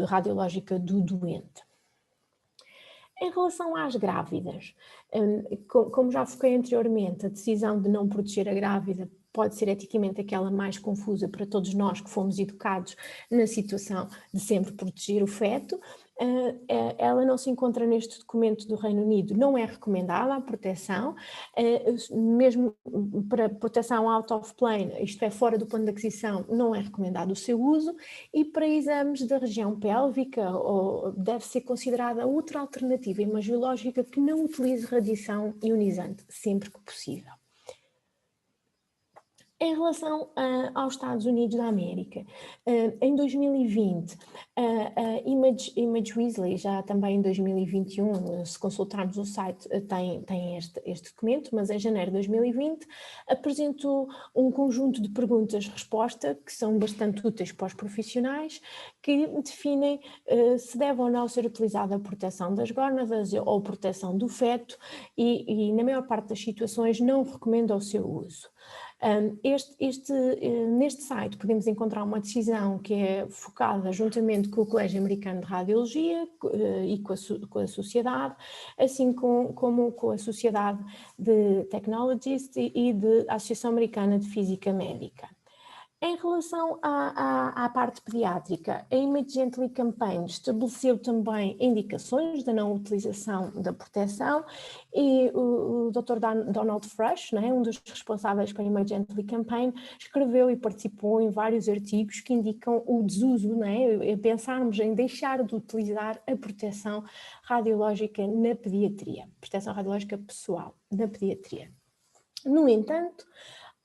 radiológica do doente. Em relação às grávidas, como já foquei anteriormente, a decisão de não proteger a grávida pode ser eticamente aquela mais confusa para todos nós que fomos educados na situação de sempre proteger o feto. Ela não se encontra neste documento do Reino Unido, não é recomendada a proteção, mesmo para proteção out of plane, isto é, fora do plano de aquisição, não é recomendado o seu uso, e para exames da região pélvica deve ser considerada outra alternativa imagiológica que não utilize radiação ionizante, sempre que possível. Em relação aos Estados Unidos da América, em 2020, a Image Weasley, já também em 2021, se consultarmos o site, tem este documento, mas em janeiro de 2020 apresentou um conjunto de perguntas-resposta que são bastante úteis para os profissionais, que definem se deve ou não ser utilizada a proteção das gónadas ou proteção do feto e na maior parte das situações não recomenda o seu uso. Neste site podemos encontrar uma decisão que é focada juntamente com o Colégio Americano de Radiologia e com a Sociedade, assim como com a Sociedade de Technologists e da Associação Americana de Física Médica. Em relação à parte pediátrica, a Image Gently Campaign estabeleceu também indicações da não utilização da proteção e o Dr. Donald Fresh, né, um dos responsáveis pela Image Gently Campaign, escreveu e participou em vários artigos que indicam o desuso, né, pensarmos em deixar de utilizar a proteção radiológica na pediatria, proteção radiológica pessoal na pediatria. No entanto,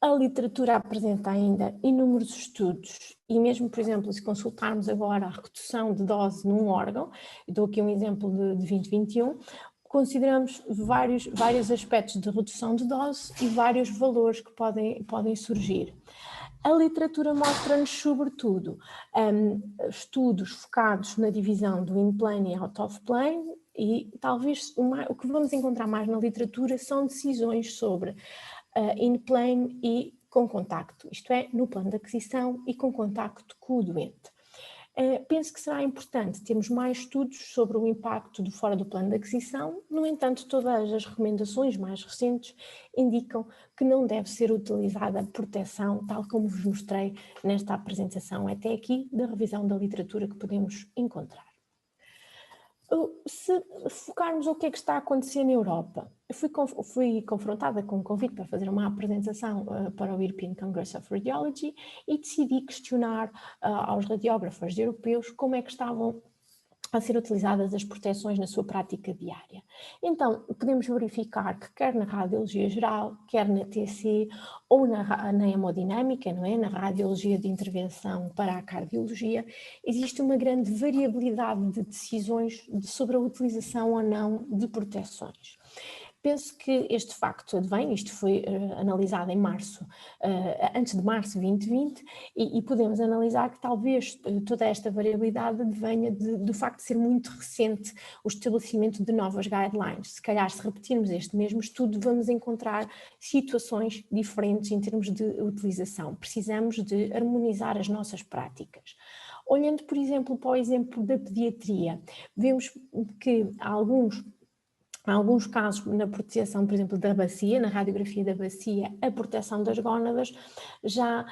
a literatura apresenta ainda inúmeros estudos e mesmo, por exemplo, se consultarmos agora a redução de dose num órgão, dou aqui um exemplo de 2021, consideramos vários aspectos de redução de dose e vários valores que podem surgir. A literatura mostra-nos, sobretudo, estudos focados na divisão do in-plane e out-of-plane e talvez o que vamos encontrar mais na literatura são decisões sobre in-plane e com contacto, isto é, no plano de aquisição e com contacto com o doente. Penso que será importante termos mais estudos sobre o impacto de fora do plano de aquisição, no entanto, todas as recomendações mais recentes indicam que não deve ser utilizada a proteção, tal como vos mostrei nesta apresentação até aqui, da revisão da literatura que podemos encontrar. Se focarmos o que é que está a acontecer na Europa, eu fui confrontada com um convite para fazer uma apresentação para o European Congress of Radiology e decidi questionar aos radiógrafos europeus como é que estavam a ser utilizadas as proteções na sua prática diária. Então, podemos verificar que quer na radiologia geral, quer na TC ou na hemodinâmica, não é? Na radiologia de intervenção para a cardiologia, existe uma grande variabilidade de decisões sobre a utilização ou não de proteções. Penso que este facto advém, isto foi analisado em março, antes de março de 2020, e podemos analisar que talvez toda esta variabilidade venha do facto de ser muito recente o estabelecimento de novas guidelines. Se calhar, se repetirmos este mesmo estudo, vamos encontrar situações diferentes em termos de utilização. Precisamos de harmonizar as nossas práticas. Olhando, por exemplo, para o exemplo da pediatria, vemos que há alguns casos na proteção, por exemplo, da bacia, na radiografia da bacia, a proteção das gónadas já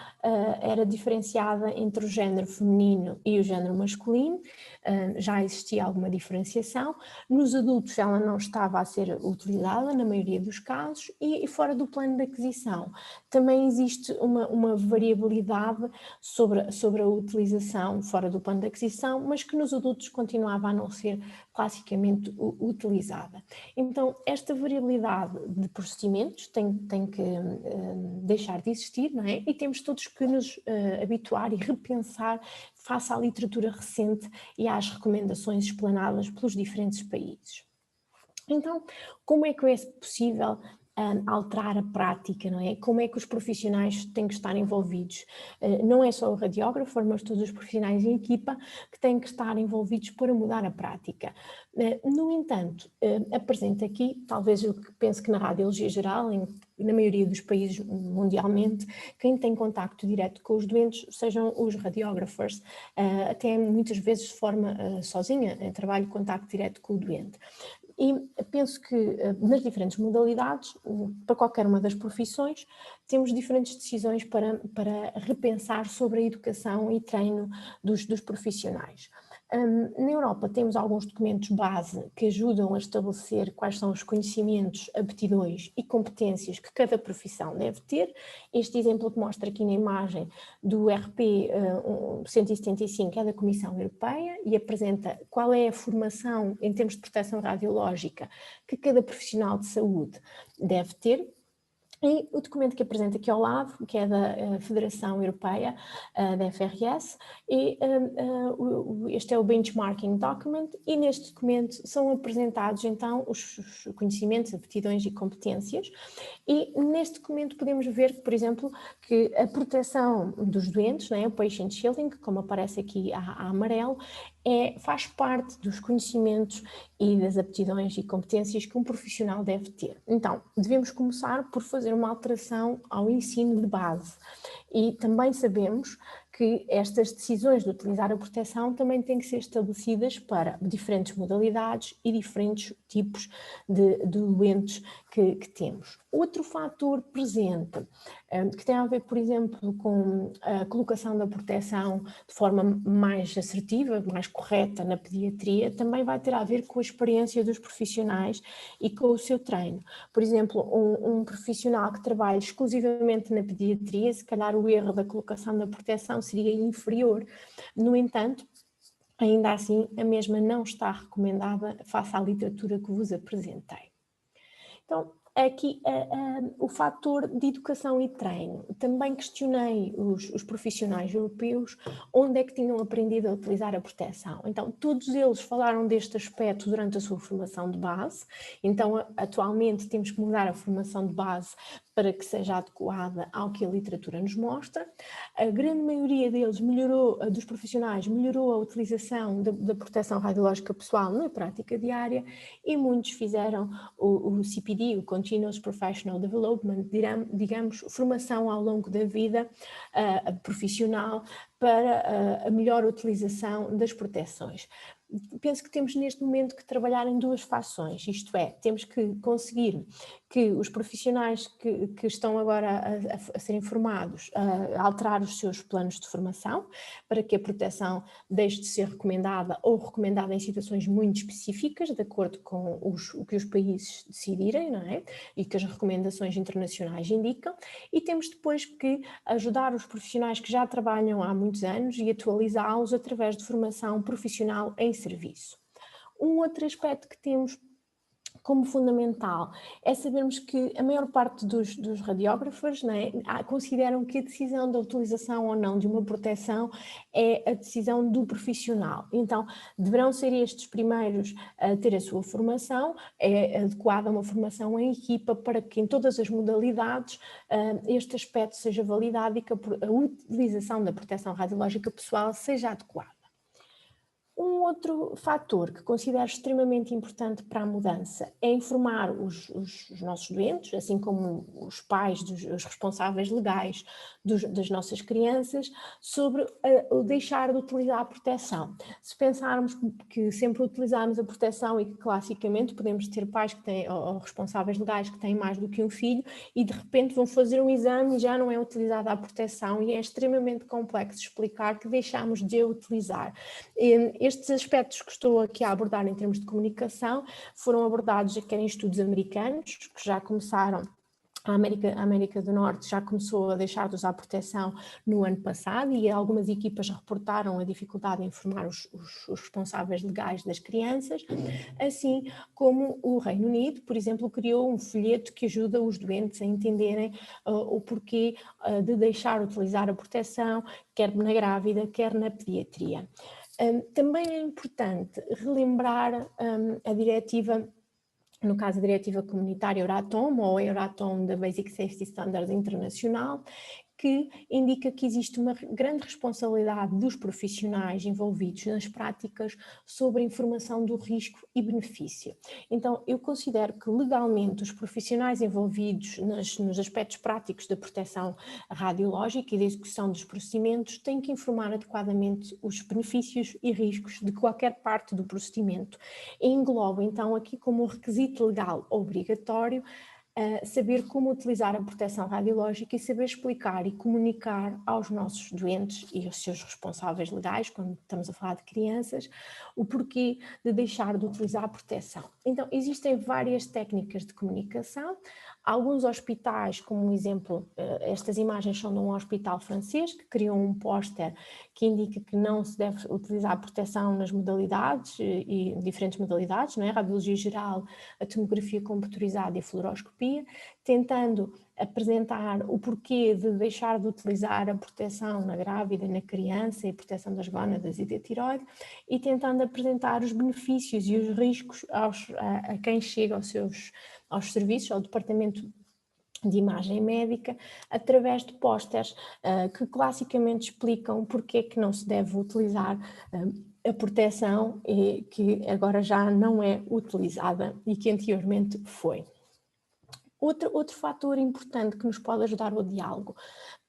era diferenciada entre o género feminino e o género masculino, já existia alguma diferenciação. Nos adultos ela não estava a ser utilizada na maioria dos casos e fora do plano de aquisição. Também existe uma variabilidade sobre a utilização fora do plano de aquisição, mas que nos adultos continuava a não ser classicamente utilizada. Então, esta variabilidade de procedimentos tem que deixar de existir, não é? E temos todos que nos habituar e repensar face à literatura recente e às recomendações explanadas pelos diferentes países. Então, como é que é possível alterar a prática, não é? Como é que os profissionais têm que estar envolvidos? Não é só o radiógrafo, mas todos os profissionais em equipa que têm que estar envolvidos para mudar a prática. No entanto, apresento aqui, talvez eu penso que na radiologia geral, na maioria dos países mundialmente, quem tem contacto direto com os doentes sejam os radiógrafos, até muitas vezes de forma sozinha, trabalho de contacto direto com o doente. E penso que nas diferentes modalidades, para qualquer uma das profissões, temos diferentes decisões para repensar sobre a educação e treino dos profissionais. Na Europa temos alguns documentos base que ajudam a estabelecer quais são os conhecimentos, aptidões e competências que cada profissão deve ter. Este exemplo que mostra aqui na imagem do RP 175 é da Comissão Europeia e apresenta qual é a formação em termos de proteção radiológica que cada profissional de saúde deve ter. E o documento que apresento aqui ao lado, que é da Federação Europeia, da FRS, e este é o Benchmarking Document, e neste documento são apresentados então os conhecimentos, aptidões e competências, e neste documento podemos ver, por exemplo, que a proteção dos doentes, né, o Patient Shielding, como aparece aqui a amarelo, faz parte dos conhecimentos e das aptidões e competências que um profissional deve ter. Então, devemos começar por fazer uma alteração ao ensino de base e também sabemos que estas decisões de utilizar a proteção também têm que ser estabelecidas para diferentes modalidades e diferentes tipos de doentes que temos. Outro fator presente, que tem a ver, por exemplo, com a colocação da proteção de forma mais assertiva, mais correta na pediatria, também vai ter a ver com a experiência dos profissionais e com o seu treino. Por exemplo, um profissional que trabalha exclusivamente na pediatria, se calhar o erro da colocação da proteção seria inferior. No entanto, ainda assim, a mesma não está recomendada face à literatura que vos apresentei. Então, aqui o fator de educação e treino. Também questionei os profissionais europeus onde é que tinham aprendido a utilizar a proteção. Então, todos eles falaram deste aspecto durante a sua formação de base. Então, atualmente temos que mudar a formação de base para que seja adequada ao que a literatura nos mostra. A grande maioria deles dos profissionais melhorou a utilização da proteção radiológica pessoal na prática diária e muitos fizeram o CPD, o Continuous Professional Development, digamos, formação ao longo da vida profissional para a melhor utilização das proteções. Penso que temos neste momento que trabalhar em duas fações, isto é, temos que conseguir que os profissionais que estão agora a serem formados a alterar os seus planos de formação para que a proteção deixe de ser recomendada ou recomendada em situações muito específicas, de acordo com o que os países decidirem, não é? E que as recomendações internacionais indicam, e temos depois que ajudar os profissionais que já trabalham há muitos anos e atualizá-los através de formação profissional em serviço. Um outro aspecto que temos como fundamental é sabermos que a maior parte dos radiógrafos, não é, consideram que a decisão da utilização ou não de uma proteção é a decisão do profissional. Então, deverão ser estes primeiros a ter a sua formação, é adequada uma formação em equipa para que em todas as modalidades este aspecto seja validado e que a utilização da proteção radiológica pessoal seja adequada. Um outro fator que considero extremamente importante para a mudança é informar os nossos doentes, assim como os pais, os responsáveis legais das nossas crianças, sobre o deixar de utilizar a proteção. Se pensarmos que sempre utilizamos a proteção e que classicamente podemos ter pais que têm, ou responsáveis legais que têm mais do que um filho e de repente vão fazer um exame e já não é utilizada a proteção e é extremamente complexo explicar que deixamos de a utilizar. Estes aspectos que estou aqui a abordar em termos de comunicação foram abordados quer em estudos americanos, que já começaram, a América do Norte já começou a deixar de usar proteção no ano passado e algumas equipas reportaram a dificuldade em informar os responsáveis legais das crianças, assim como o Reino Unido, por exemplo, criou um folheto que ajuda os doentes a entenderem o porquê de deixar de utilizar a proteção, quer na grávida, quer na pediatria. Também é importante relembrar a diretiva, no caso a diretiva comunitária Euratom ou Euratom da Basic Safety Standards Internacional, que indica que existe uma grande responsabilidade dos profissionais envolvidos nas práticas sobre a informação do risco e benefício. Então, eu considero que legalmente os profissionais envolvidos nos aspectos práticos da proteção radiológica e da execução dos procedimentos têm que informar adequadamente os benefícios e riscos de qualquer parte do procedimento. E engloba, então, aqui como um requisito legal obrigatório saber como utilizar a proteção radiológica e saber explicar e comunicar aos nossos doentes e aos seus responsáveis legais, quando estamos a falar de crianças, o porquê de deixar de utilizar a proteção. Então, existem várias técnicas de comunicação. Alguns hospitais, como um exemplo, estas imagens são de um hospital francês que criou um póster que indica que não se deve utilizar a proteção nas modalidades e diferentes modalidades, não é? A radiologia geral, a tomografia computurizada e a fluoroscopia, tentando apresentar o porquê de deixar de utilizar a proteção na grávida, na criança e a proteção das gónadas e da tireoide e tentando apresentar os benefícios e os riscos a quem chega aos serviços, ao departamento de imagem médica, através de pósteres que classicamente explicam porque é que não se deve utilizar a proteção e que agora já não é utilizada e que anteriormente foi. Outro fator importante que nos pode ajudar ao diálogo,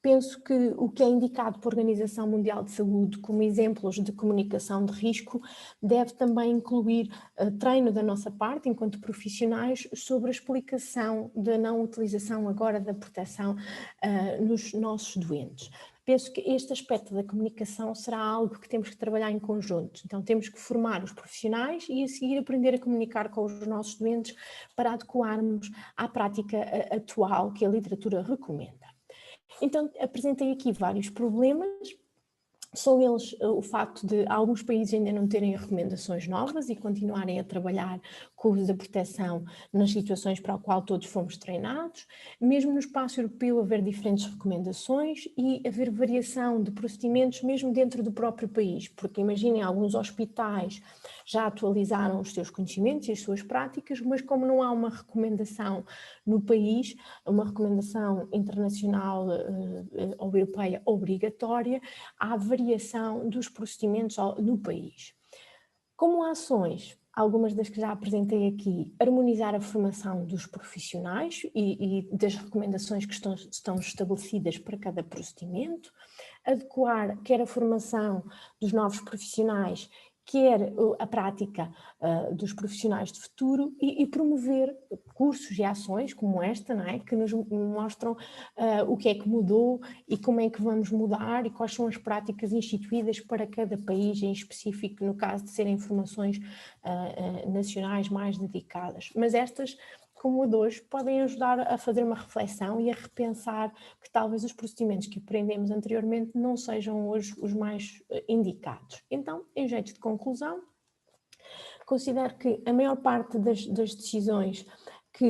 penso que o que é indicado pela Organização Mundial de Saúde como exemplos de comunicação de risco deve também incluir treino da nossa parte, enquanto profissionais, sobre a explicação da não utilização agora da proteção nos nossos doentes. Penso que este aspecto da comunicação será algo que temos que trabalhar em conjunto. Então temos que formar os profissionais e a seguir aprender a comunicar com os nossos doentes para adequarmos à prática atual que a literatura recomenda. Então apresentei aqui vários problemas. São eles o facto de alguns países ainda não terem recomendações novas e continuarem a trabalhar com o uso da proteção nas situações para o qual todos fomos treinados, mesmo no espaço europeu haver diferentes recomendações e haver variação de procedimentos mesmo dentro do próprio país, porque imaginem, alguns hospitais já atualizaram os seus conhecimentos e as suas práticas, mas como não há uma recomendação no país, uma recomendação internacional ou europeia obrigatória, há variação dos procedimentos no país. Como ações, algumas das que já apresentei aqui, harmonizar a formação dos profissionais e das recomendações que estão estabelecidas para cada procedimento, adequar quer a formação dos novos profissionais, quer a prática dos profissionais de futuro e promover cursos e ações como esta, não é? Que nos mostram o que é que mudou e como é que vamos mudar e quais são as práticas instituídas para cada país em específico, no caso de serem formações nacionais mais dedicadas. Mas estas, como a de hoje, podem ajudar a fazer uma reflexão e a repensar que talvez os procedimentos que aprendemos anteriormente não sejam hoje os mais indicados. Então, em jeito de conclusão, considero que a maior parte das decisões que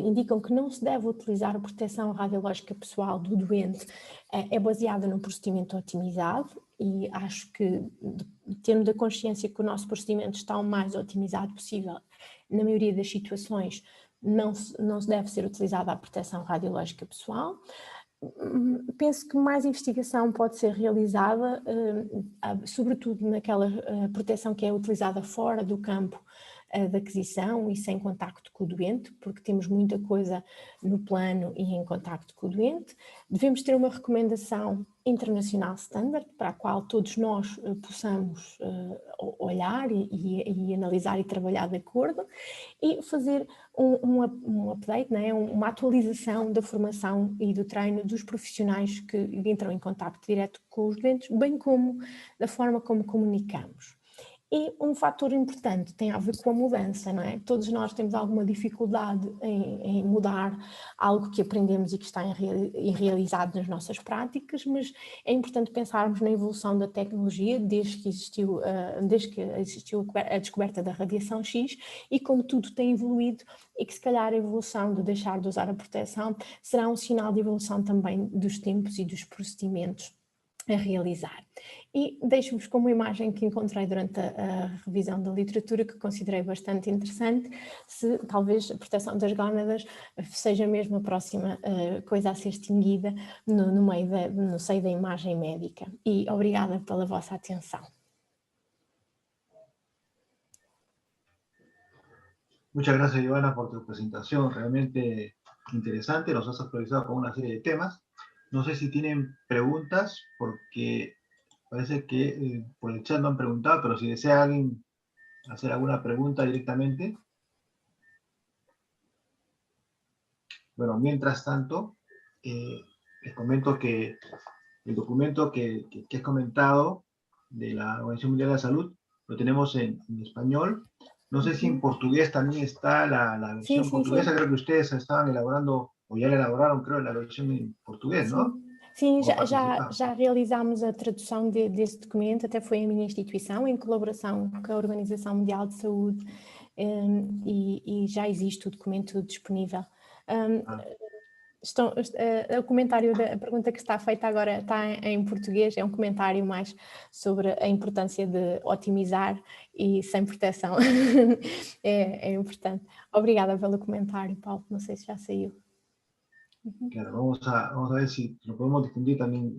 indicam que não se deve utilizar a proteção radiológica pessoal do doente é baseada num procedimento otimizado e acho que, tendo a consciência que o nosso procedimento está o mais otimizado possível, na maioria das situações não se deve ser utilizada a proteção radiológica pessoal. Penso que mais investigação pode ser realizada, sobretudo naquela proteção que é utilizada fora do campo da aquisição e sem contacto com o doente, porque temos muita coisa no plano e em contacto com o doente. Devemos ter uma recomendação internacional standard para a qual todos nós possamos olhar e analisar e trabalhar de acordo, e fazer um update, né? Uma atualização da formação e do treino dos profissionais que entram em contacto direto com os doentes, bem como da forma como comunicamos. E um fator importante tem a ver com a mudança, não é? Todos nós temos alguma dificuldade em mudar algo que aprendemos e que está enraizado nas nossas práticas, mas é importante pensarmos na evolução da tecnologia desde que existiu a descoberta da radiação X e como tudo tem evoluído, e que se calhar a evolução de deixar de usar a proteção será um sinal de evolução também dos tempos e dos procedimentos a realizar. E deixo-vos com uma imagem que encontrei durante a revisão da literatura, que considerei bastante interessante, se talvez a proteção das gónadas seja mesmo a próxima coisa a ser extinguida no seio da imagem médica. E obrigada pela vossa atenção. Muchas gracias, Giovanna, por tu presentación, realmente interesante, nos has actualizado con una serie de temas. No sé si tienen preguntas, porque parece que por el chat no han preguntado, pero si desea alguien hacer alguna pregunta directamente. Bueno, mientras tanto, les comento que el documento que has comentado de la Organización Mundial de la Salud lo tenemos en español. No sé si en portugués también está la versión portuguesa. Creo que ustedes estaban elaborando, o ya la elaboraron, creo, la versión en portugués, ¿no? Sim, já realizámos a tradução desse documento, até foi a minha instituição, em colaboração com a Organização Mundial de Saúde, e já existe o documento disponível. O comentário da pergunta que está feita agora está em português, é um comentário mais sobre a importância de otimizar e sem proteção. É importante. Obrigada pelo comentário, Paulo, não sei se já saiu. Claro, vamos a ver si lo podemos difundir también.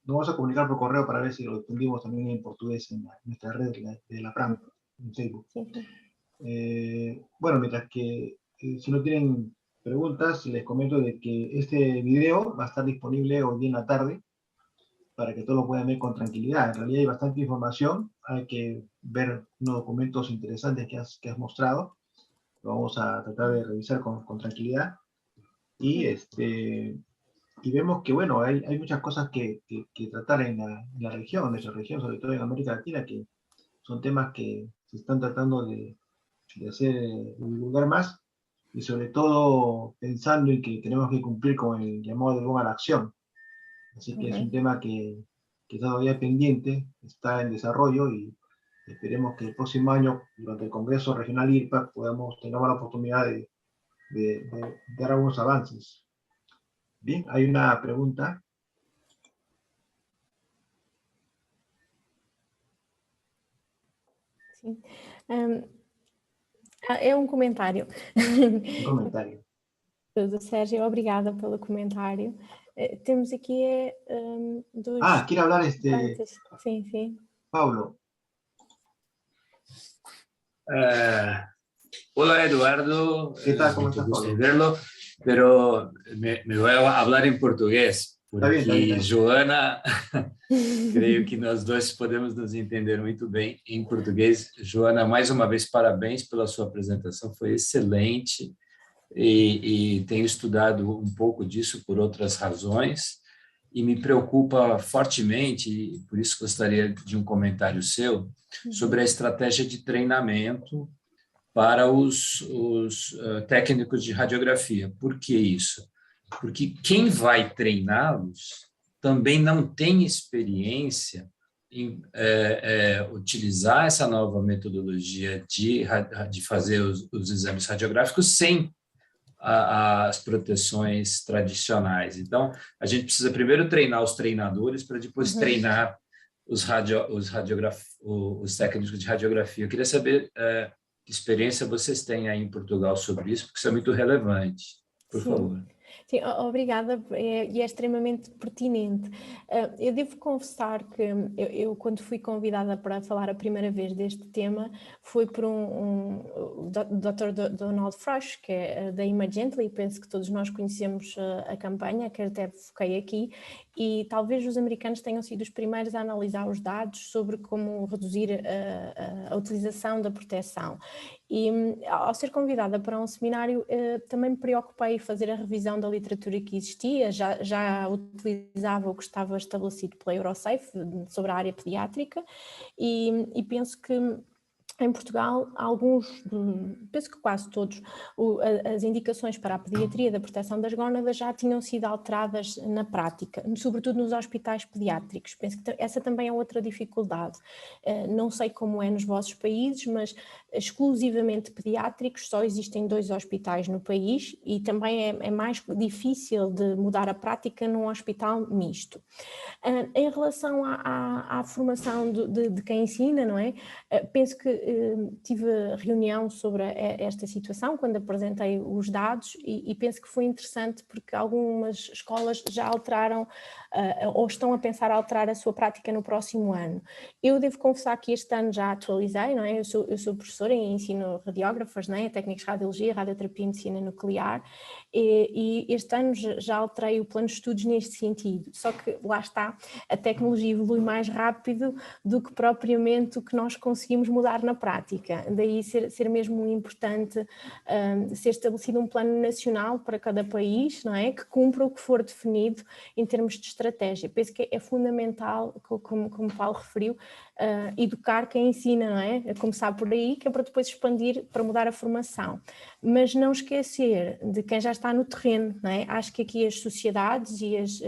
Nos vamos a comunicar por correo para ver si lo difundimos también en portugués en nuestra red de la PRAM, en Facebook. Bueno, mientras que si no tienen preguntas, les comento de que este video va a estar disponible hoy día en la tarde para que todos lo puedan ver con tranquilidad. En realidad hay bastante información, hay que ver unos documentos interesantes que has mostrado. Lo vamos a tratar de revisar con tranquilidad. Y vemos que, bueno, hay muchas cosas que tratar en la región, en nuestra región, sobre todo en América Latina, que son temas que se están tratando de divulgar más, y sobre todo pensando en que tenemos que cumplir con el llamado de a la acción. Así que es un tema que todavía pendiente, está en desarrollo, y esperemos que el próximo año, durante el Congreso Regional IRPA, tengamos la oportunidad de dar algunos avances. Bien, hay una pregunta. Sim. É um comentário. Um comentário. Do Sérgio, obrigada pelo comentário. Temos aqui dois... quiere hablar Sim. Paulo. Hola Eduardo, ¿Qué tal? ¿Cómo estás, gusto Pablo? verlo, pero me voy a hablar en portugués. Está bien. Joana, creio que nós dois podemos nos entender muito bem em português. Joana, mais uma vez, parabéns pela sua apresentação, foi excelente e tenho estudado um pouco disso por outras razões e me preocupa fortemente, e por isso gostaria de um comentário seu, sobre a estratégia de treinamento para os técnicos de radiografia. Por que isso? Porque quem vai treiná-los também não tem experiência em utilizar essa nova metodologia de fazer os exames radiográficos sem as proteções tradicionais. Então, a gente precisa primeiro treinar os treinadores para depois treinar os técnicos de radiografia. Eu queria saber que experiência vocês têm aí em Portugal sobre isso, porque isso é muito relevante. Por favor. Sim, obrigada, e é extremamente pertinente. Eu devo confessar que eu quando fui convidada para falar a primeira vez deste tema, foi por o Dr. Donald Fresh, que é da Imagently, penso que todos nós conhecemos a campanha, que até foquei aqui, e talvez os americanos tenham sido os primeiros a analisar os dados sobre como reduzir a utilização da proteção. E ao ser convidada para um seminário, também me preocupei em fazer a revisão da literatura que existia, já utilizava o que estava estabelecido pela Eurosafe sobre a área pediátrica e penso que em Portugal, penso que quase todos, as indicações para a pediatria da proteção das gónadas já tinham sido alteradas na prática, sobretudo nos hospitais pediátricos. Penso que essa também é outra dificuldade. Não sei como é nos vossos países, mas exclusivamente pediátricos só existem 2 hospitais no país e também é mais difícil de mudar a prática num hospital misto. Em relação à formação de quem ensina, não é? Penso que tive reunião sobre esta situação quando apresentei os dados e penso que foi interessante porque algumas escolas já alteraram ou estão a pensar alterar a sua prática no próximo ano. Eu devo confessar que este ano já atualizei, não é? Eu sou professora e ensino radiógrafas, não é? Técnicos de radiologia, radioterapia e medicina nuclear e este ano já alterei o plano de estudos neste sentido, só que lá está, a tecnologia evolui mais rápido do que propriamente o que nós conseguimos mudar na prática, daí ser mesmo importante ser estabelecido um plano nacional para cada país, não é? Que cumpra o que for definido em termos de estratégia. Penso que é fundamental, como o Paulo referiu, educar quem ensina, não é? A começar por aí, que é para depois expandir, para mudar a formação. Mas não esquecer de quem já está no terreno, não é? Acho que aqui as sociedades e as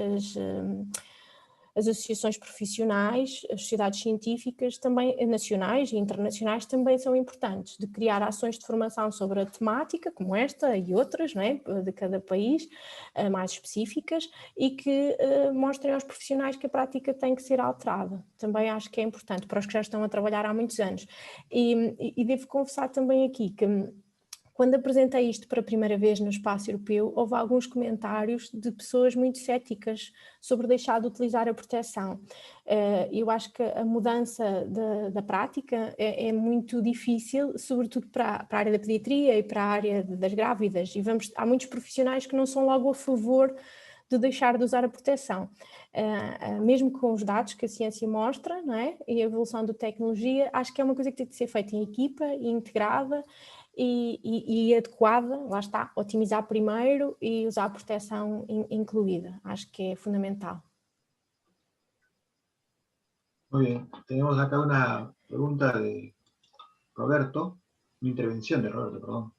associações profissionais, as sociedades científicas também, nacionais e internacionais, também são importantes, de criar ações de formação sobre a temática, como esta e outras, não é? De cada país, mais específicas, e que mostrem aos profissionais que a prática tem que ser alterada. Também acho que é importante para os que já estão a trabalhar há muitos anos. E devo confessar também aqui que quando apresentei isto para a primeira vez no espaço europeu, houve alguns comentários de pessoas muito céticas sobre deixar de utilizar a proteção. Eu acho que a mudança da prática é muito difícil, sobretudo para a área da pediatria e para a área das grávidas, e há muitos profissionais que não são logo a favor de deixar de usar a proteção. Mesmo com os dados que a ciência mostra, não é? E a evolução da tecnologia, acho que é uma coisa que tem de ser feita em equipa e integrada, e adequada, lá está, otimizar primeiro e usar a proteção incluída. Acho que é fundamental. Muy bien. Tenemos acá una pregunta de Roberto, una intervención de Roberto, perdón.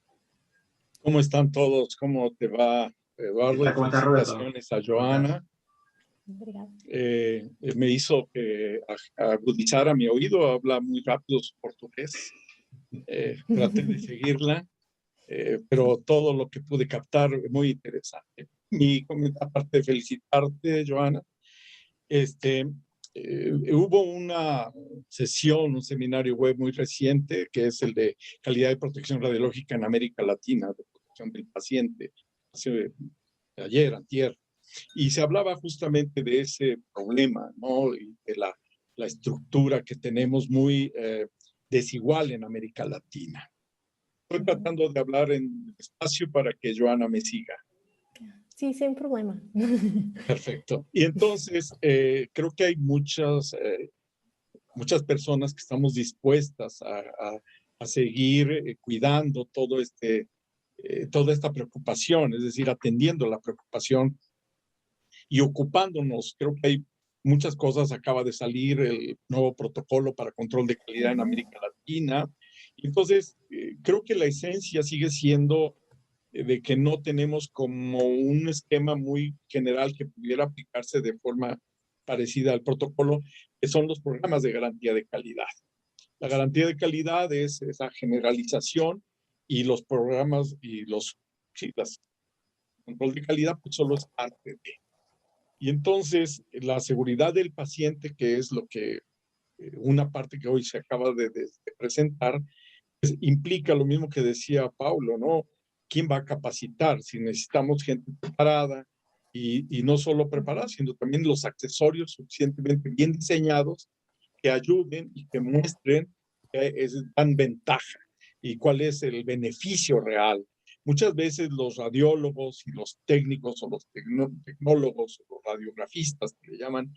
¿Cómo están todos? ¿Cómo te va, Eduardo? ¿Cómo está, Roberto? Felicitaciones a Joana. Me hizo que agudizara mi oído, habla muy rápido su portugués. Traté de seguirla, pero todo lo que pude captar muy interesante. Aparte de felicitarte, Joana, hubo una sesión, un seminario web muy reciente, que es el de calidad de protección radiológica en América Latina, de protección del paciente, ayer, antier, y se hablaba justamente de ese problema, ¿no? Y de la estructura que tenemos muy desigual en América Latina. Estoy tratando de hablar en espacio para que Joana me siga. Sí, sin problema. Perfecto. Y entonces, creo que hay muchas personas que estamos dispuestas a seguir cuidando toda esta preocupación, es decir, atendiendo la preocupación y ocupándonos. Creo que hay muchas cosas. Acaba de salir el nuevo protocolo para control de calidad en América Latina. Entonces, creo que la esencia sigue siendo de que no tenemos como un esquema muy general que pudiera aplicarse de forma parecida al protocolo, que son los programas de garantía de calidad. La garantía de calidad es esa generalización, y los programas y las control de calidad pues solo es parte de. Y entonces la seguridad del paciente, que es lo que una parte que hoy se acaba de presentar, pues, implica lo mismo que decía Paulo, ¿no? ¿Quién va a capacitar? Si necesitamos gente preparada, y no solo preparada, sino también los accesorios suficientemente bien diseñados que ayuden y que muestren que dan ventaja y cuál es el beneficio real. Muchas veces los radiólogos y los técnicos o los tecnólogos o los radiografistas que le llaman,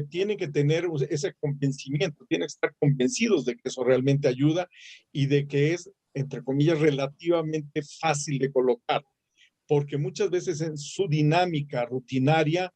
tienen que tener ese convencimiento, tienen que estar convencidos de que eso realmente ayuda y de que es, entre comillas, relativamente fácil de colocar, porque muchas veces en su dinámica rutinaria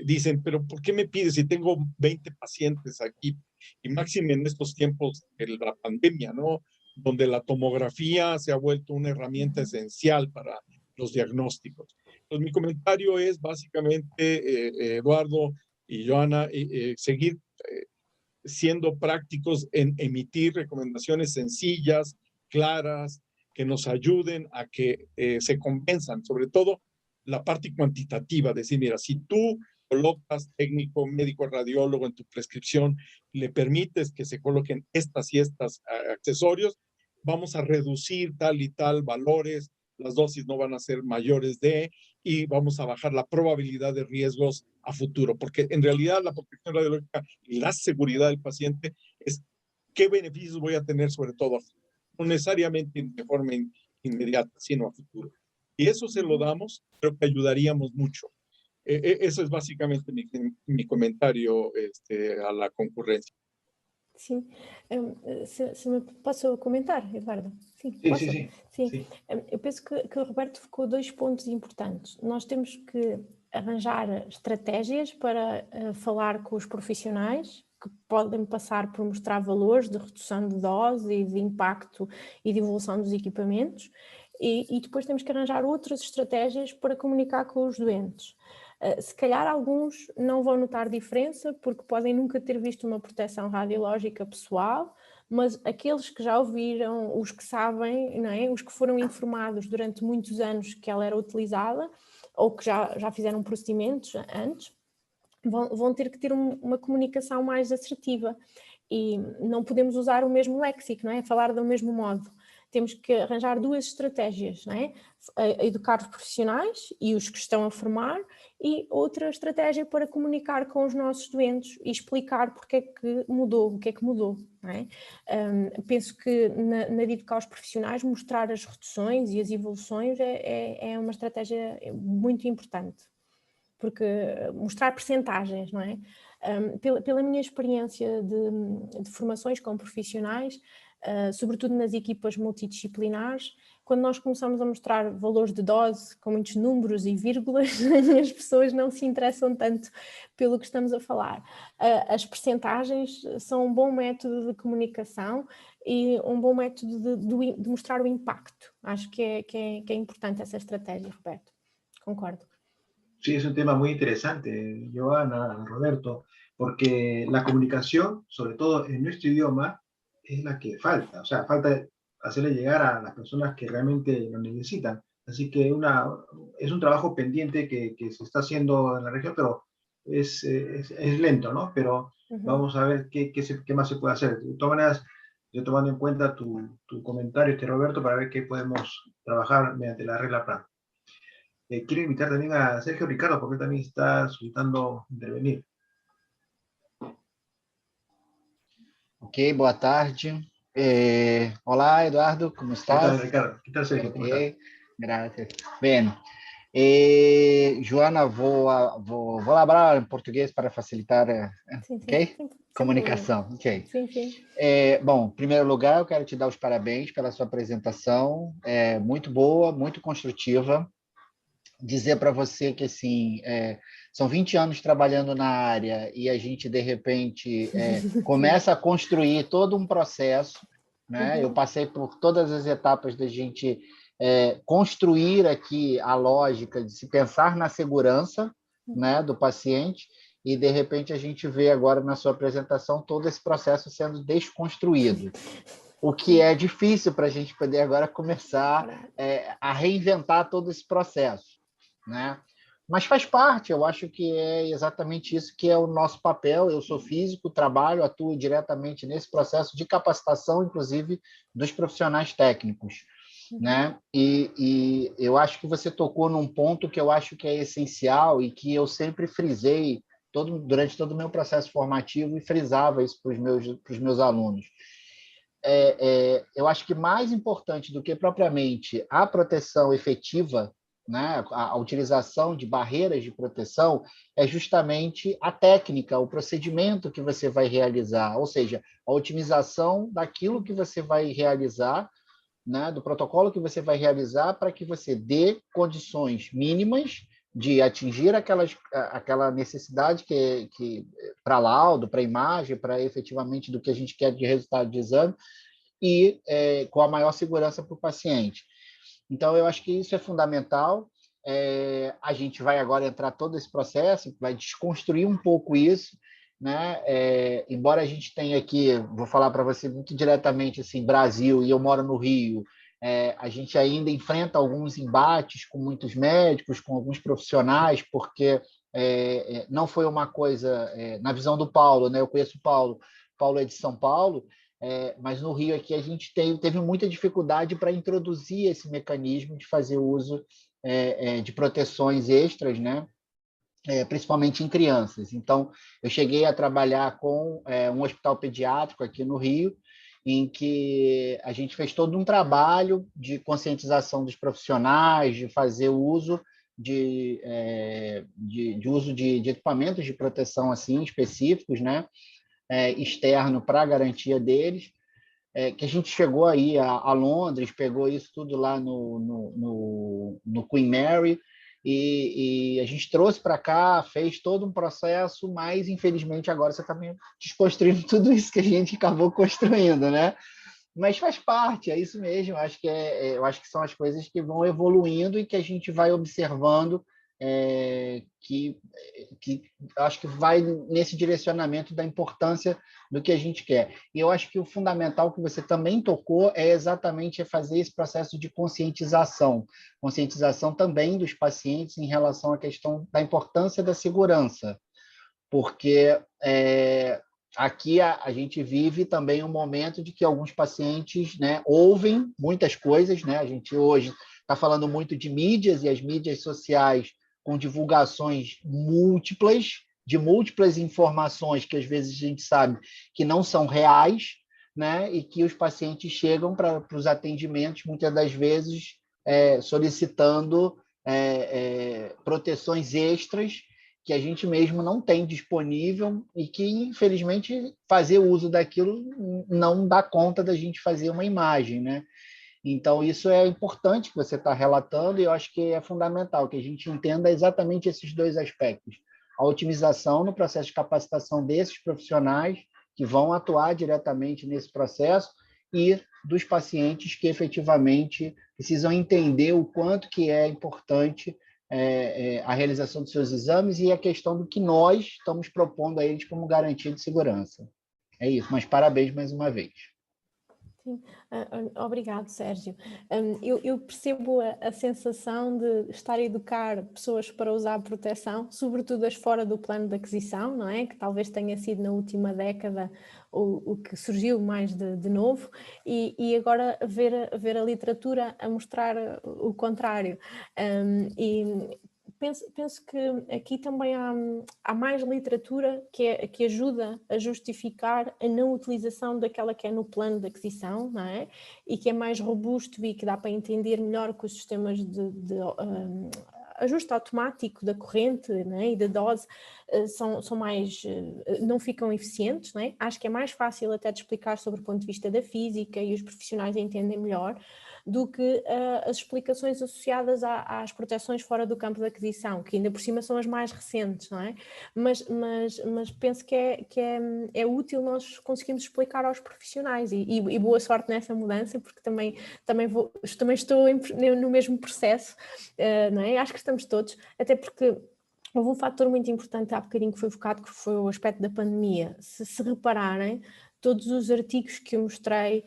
dicen, pero ¿por qué me pides si tengo 20 pacientes aquí? Y máxime en estos tiempos de la pandemia, ¿no? Donde la tomografía se ha vuelto una herramienta esencial para los diagnósticos. Entonces, mi comentario es básicamente, Eduardo y Joana, seguir siendo prácticos en emitir recomendaciones sencillas, claras, que nos ayuden a que se convenzan, sobre todo la parte cuantitativa, decir, mira, si tú colocas técnico, médico, radiólogo en tu prescripción, le permites que se coloquen estas y estas accesorios, vamos a reducir tal y tal valores, las dosis no van a ser mayores de, y vamos a bajar la probabilidad de riesgos a futuro, porque en realidad la protección radiológica y la seguridad del paciente es qué beneficios voy a tener sobre todo a futuro, no necesariamente de forma inmediata, sino a futuro. Y eso se lo damos, creo que ayudaríamos mucho. Eso es básicamente mi comentario a la concurrencia. Sim, se me posso comentar, Eduardo? Sim, Sí, posso? sí, sí. Sim. Sí. Eu penso que o Roberto focou dois pontos importantes. Nós temos que arranjar estratégias para falar com os profissionais, que podem passar por mostrar valores de redução de dose e de impacto e de evolução dos equipamentos, e depois temos que arranjar outras estratégias para comunicar com os doentes. Se calhar alguns não vão notar diferença porque podem nunca ter visto uma proteção radiológica pessoal, mas aqueles que já ouviram, os que sabem, não é? Os que foram informados durante muitos anos que ela era utilizada ou que já fizeram procedimentos antes, vão ter que ter uma comunicação mais assertiva, e não podemos usar o mesmo léxico, não é? Falar do mesmo modo. Temos que arranjar duas estratégias, não é? Educar os profissionais e os que estão a formar, e outra estratégia para comunicar com os nossos doentes e explicar porque é que mudou, o que é que mudou, não é? Penso que na de educar os profissionais, mostrar as reduções e as evoluções é uma estratégia muito importante, porque mostrar percentagens, não é? Pela minha experiência de formações com profissionais, sobretudo nas equipas multidisciplinares, quando nós começamos a mostrar valores de dose com muitos números e vírgulas, as pessoas não se interessam tanto pelo que estamos a falar. As percentagens são um bom método de comunicação e um bom método de mostrar o impacto. Acho que é importante essa estratégia, Roberto. Concordo. Sí, es un tema muy interesante, Joana, Roberto, porque la comunicación, sobre todo en nuestro idioma, es la que falta. O sea, falta hacerle llegar a las personas que realmente lo necesitan. Así que es un trabajo pendiente que se está haciendo en la región, pero es lento, ¿no? Pero vamos a ver qué más se puede hacer. De todas maneras, yo tomando en cuenta tu comentario, Roberto, para ver qué podemos trabajar mediante la regla PRAN. Quiero invitar también a Sergio Ricardo, porque él también está solicitando intervenir. Ok, boa tarde. Olá, Eduardo, como ¿Qué tal, estás? Ricardo? ¿Qué tal, Sergio? ¿Cómo estás? Ok, gracias. Bem, Joana, vou falar em português para facilitar, Sim, sim. ok? Sem Comunicação, ok. Sim, sim. Bom, em primeiro lugar, eu quero te dar os parabéns pela sua apresentação, muito boa, muito construtiva. Dizer para você que, assim, são 20 anos trabalhando na área e a gente, de repente, começa a construir todo um processo, né? Eu passei por todas as etapas da gente construir aqui a lógica de se pensar na segurança, né, do paciente, e, de repente, a gente vê agora na sua apresentação todo esse processo sendo desconstruído. O que é difícil para a gente poder agora começar a reinventar todo esse processo, né? Mas faz parte, eu acho que é exatamente isso que é o nosso papel. Eu sou físico, trabalho, atuo diretamente nesse processo de capacitação, inclusive, dos profissionais técnicos, né? E eu acho que você tocou num ponto que eu acho que é essencial e que eu sempre frisei durante todo o meu processo formativo e frisava isso para os meus alunos. Eu acho que mais importante do que propriamente a proteção efetiva, né, a utilização de barreiras de proteção, é justamente a técnica, o procedimento que você vai realizar, ou seja, a otimização daquilo que você vai realizar, né, do protocolo que você vai realizar para que você dê condições mínimas de atingir aquela necessidade que para laudo, para imagem, para efetivamente do que a gente quer de resultado de exame, e com a maior segurança para o paciente. Então, eu acho que isso é fundamental. A gente vai agora entrar todo esse processo, vai desconstruir um pouco isso, né? Embora a gente tenha aqui, vou falar para você muito diretamente, assim, Brasil, e eu moro no Rio, a gente ainda enfrenta alguns embates com muitos médicos, com alguns profissionais, porque não foi uma coisa, na visão do Paulo, né? Eu conheço o Paulo, Paulo é de São Paulo, mas no Rio aqui a gente teve muita dificuldade para introduzir esse mecanismo de fazer uso de proteções extras, né? Principalmente em crianças. Então, eu cheguei a trabalhar com um hospital pediátrico aqui no Rio, em que a gente fez todo um trabalho de conscientização dos profissionais, de fazer uso de uso de equipamentos de proteção assim específicos, né? Externo para a garantia deles, que a gente chegou aí a Londres, pegou isso tudo lá no Queen Mary, e a gente trouxe para cá, fez todo um processo, mas, infelizmente, agora você está desconstruindo tudo isso que a gente acabou construindo, né? Mas faz parte, é isso mesmo. Eu acho que são as coisas que vão evoluindo e que a gente vai observando, que acho que vai nesse direcionamento da importância do que a gente quer. E eu acho que o fundamental que você também tocou é exatamente fazer esse processo de conscientização também dos pacientes em relação à questão da importância da segurança, porque aqui a gente vive também um momento de que alguns pacientes, né, ouvem muitas coisas, né? A gente hoje está falando muito de mídias, e as mídias sociais com divulgações múltiplas, de múltiplas informações que às vezes a gente sabe que não são reais, né? E que os pacientes chegam para os atendimentos, muitas das vezes solicitando proteções extras que a gente mesmo não tem disponível e que, infelizmente, fazer uso daquilo não dá conta da gente fazer uma imagem, né? Então, isso é importante que você está relatando, e eu acho que é fundamental que a gente entenda exatamente esses dois aspectos. A otimização no processo de capacitação desses profissionais que vão atuar diretamente nesse processo e dos pacientes que efetivamente precisam entender o quanto que é importante a realização dos seus exames e a questão do que nós estamos propondo a eles como garantia de segurança. É isso, mas parabéns mais uma vez. Sim. Obrigado, Sérgio. Eu percebo a sensação de estar a educar pessoas para usar proteção, sobretudo as fora do plano de aquisição, não é? Que talvez tenha sido na última década o que surgiu mais de novo, e agora ver a literatura a mostrar o contrário. Penso que aqui também há mais literatura que ajuda a justificar a não utilização daquela que é no plano de aquisição, não é? E que é mais robusto e que dá para entender melhor com os sistemas de ajuste automático da corrente, né, e da dose são mais, não ficam eficientes, né? Acho que é mais fácil até de explicar sobre o ponto de vista da física e os profissionais entendem melhor do que as explicações associadas às proteções fora do campo de aquisição, que ainda por cima são as mais recentes, não é? Mas penso que é útil nós conseguirmos explicar aos profissionais e boa sorte nessa mudança, porque também estou no mesmo processo, não é? Acho que estamos todos, até porque houve um fator muito importante há bocadinho que foi focado, que foi o aspecto da pandemia. Se repararem, todos os artigos que eu mostrei,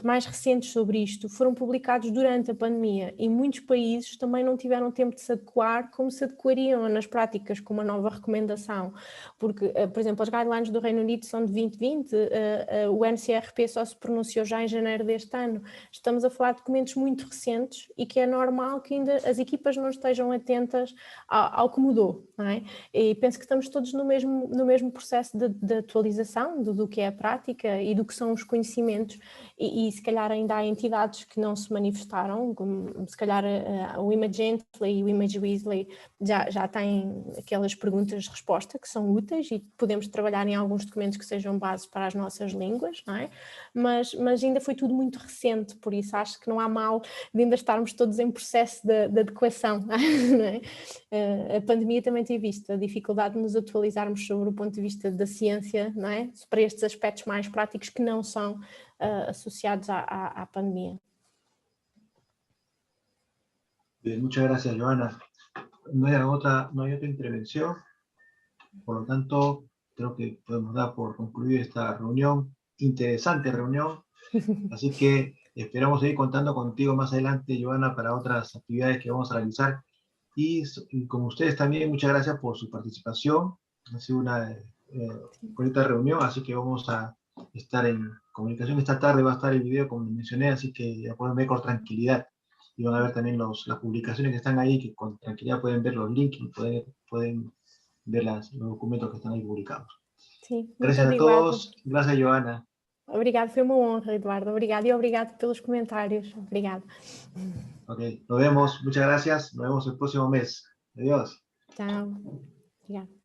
mais recentes sobre isto, foram publicados durante a pandemia e muitos países também não tiveram tempo de se adequar como se adequariam nas práticas com uma nova recomendação, porque, por exemplo, as guidelines do Reino Unido são de 2020, o NCRP só se pronunciou já em janeiro deste ano. Estamos a falar de documentos muito recentes e que é normal que ainda as equipas não estejam atentas ao que mudou, não é? E penso que estamos todos no mesmo processo de atualização do que é a prática e do que são os conhecimentos e se calhar ainda há entidades que não se manifestaram, como se calhar o Imagently e o Image Weasley já têm aquelas perguntas de resposta que são úteis e podemos trabalhar em alguns documentos que sejam base para as nossas línguas, não é? Mas ainda foi tudo muito recente, por isso acho que não há mal de ainda estarmos todos em processo de adequação, não é? A pandemia também tem visto a dificuldade de nos atualizarmos sobre o ponto de vista da ciência, não é? Para estes aspectos mais práticos que não são asociados à pandemia. Bien, muchas gracias, Joana. No hay otra intervención, por lo tanto, creo que podemos dar por concluida esta reunión, interesante reunión, así que esperamos seguir contando contigo más adelante, Joana, para otras actividades que vamos a realizar. Y con ustedes también, muchas gracias por su participación. Ha sido una bonita reunión, así que vamos a estar en comunicación. Esta tarde va a estar el video, como mencioné, así que ya pueden ver con tranquilidad. Y van a ver también las publicaciones que están ahí, que con tranquilidad pueden ver los links y pueden ver los documentos que están ahí publicados. Sim, Gracias a todos. Gracias, Joana. Obrigado, foi uma honra, Eduardo. Obrigado e obrigado pelos comentários. Obrigado. Ok, nos vemos. Muchas gracias. Nos vemos el próximo mes. Adiós. Tchau. Obrigado.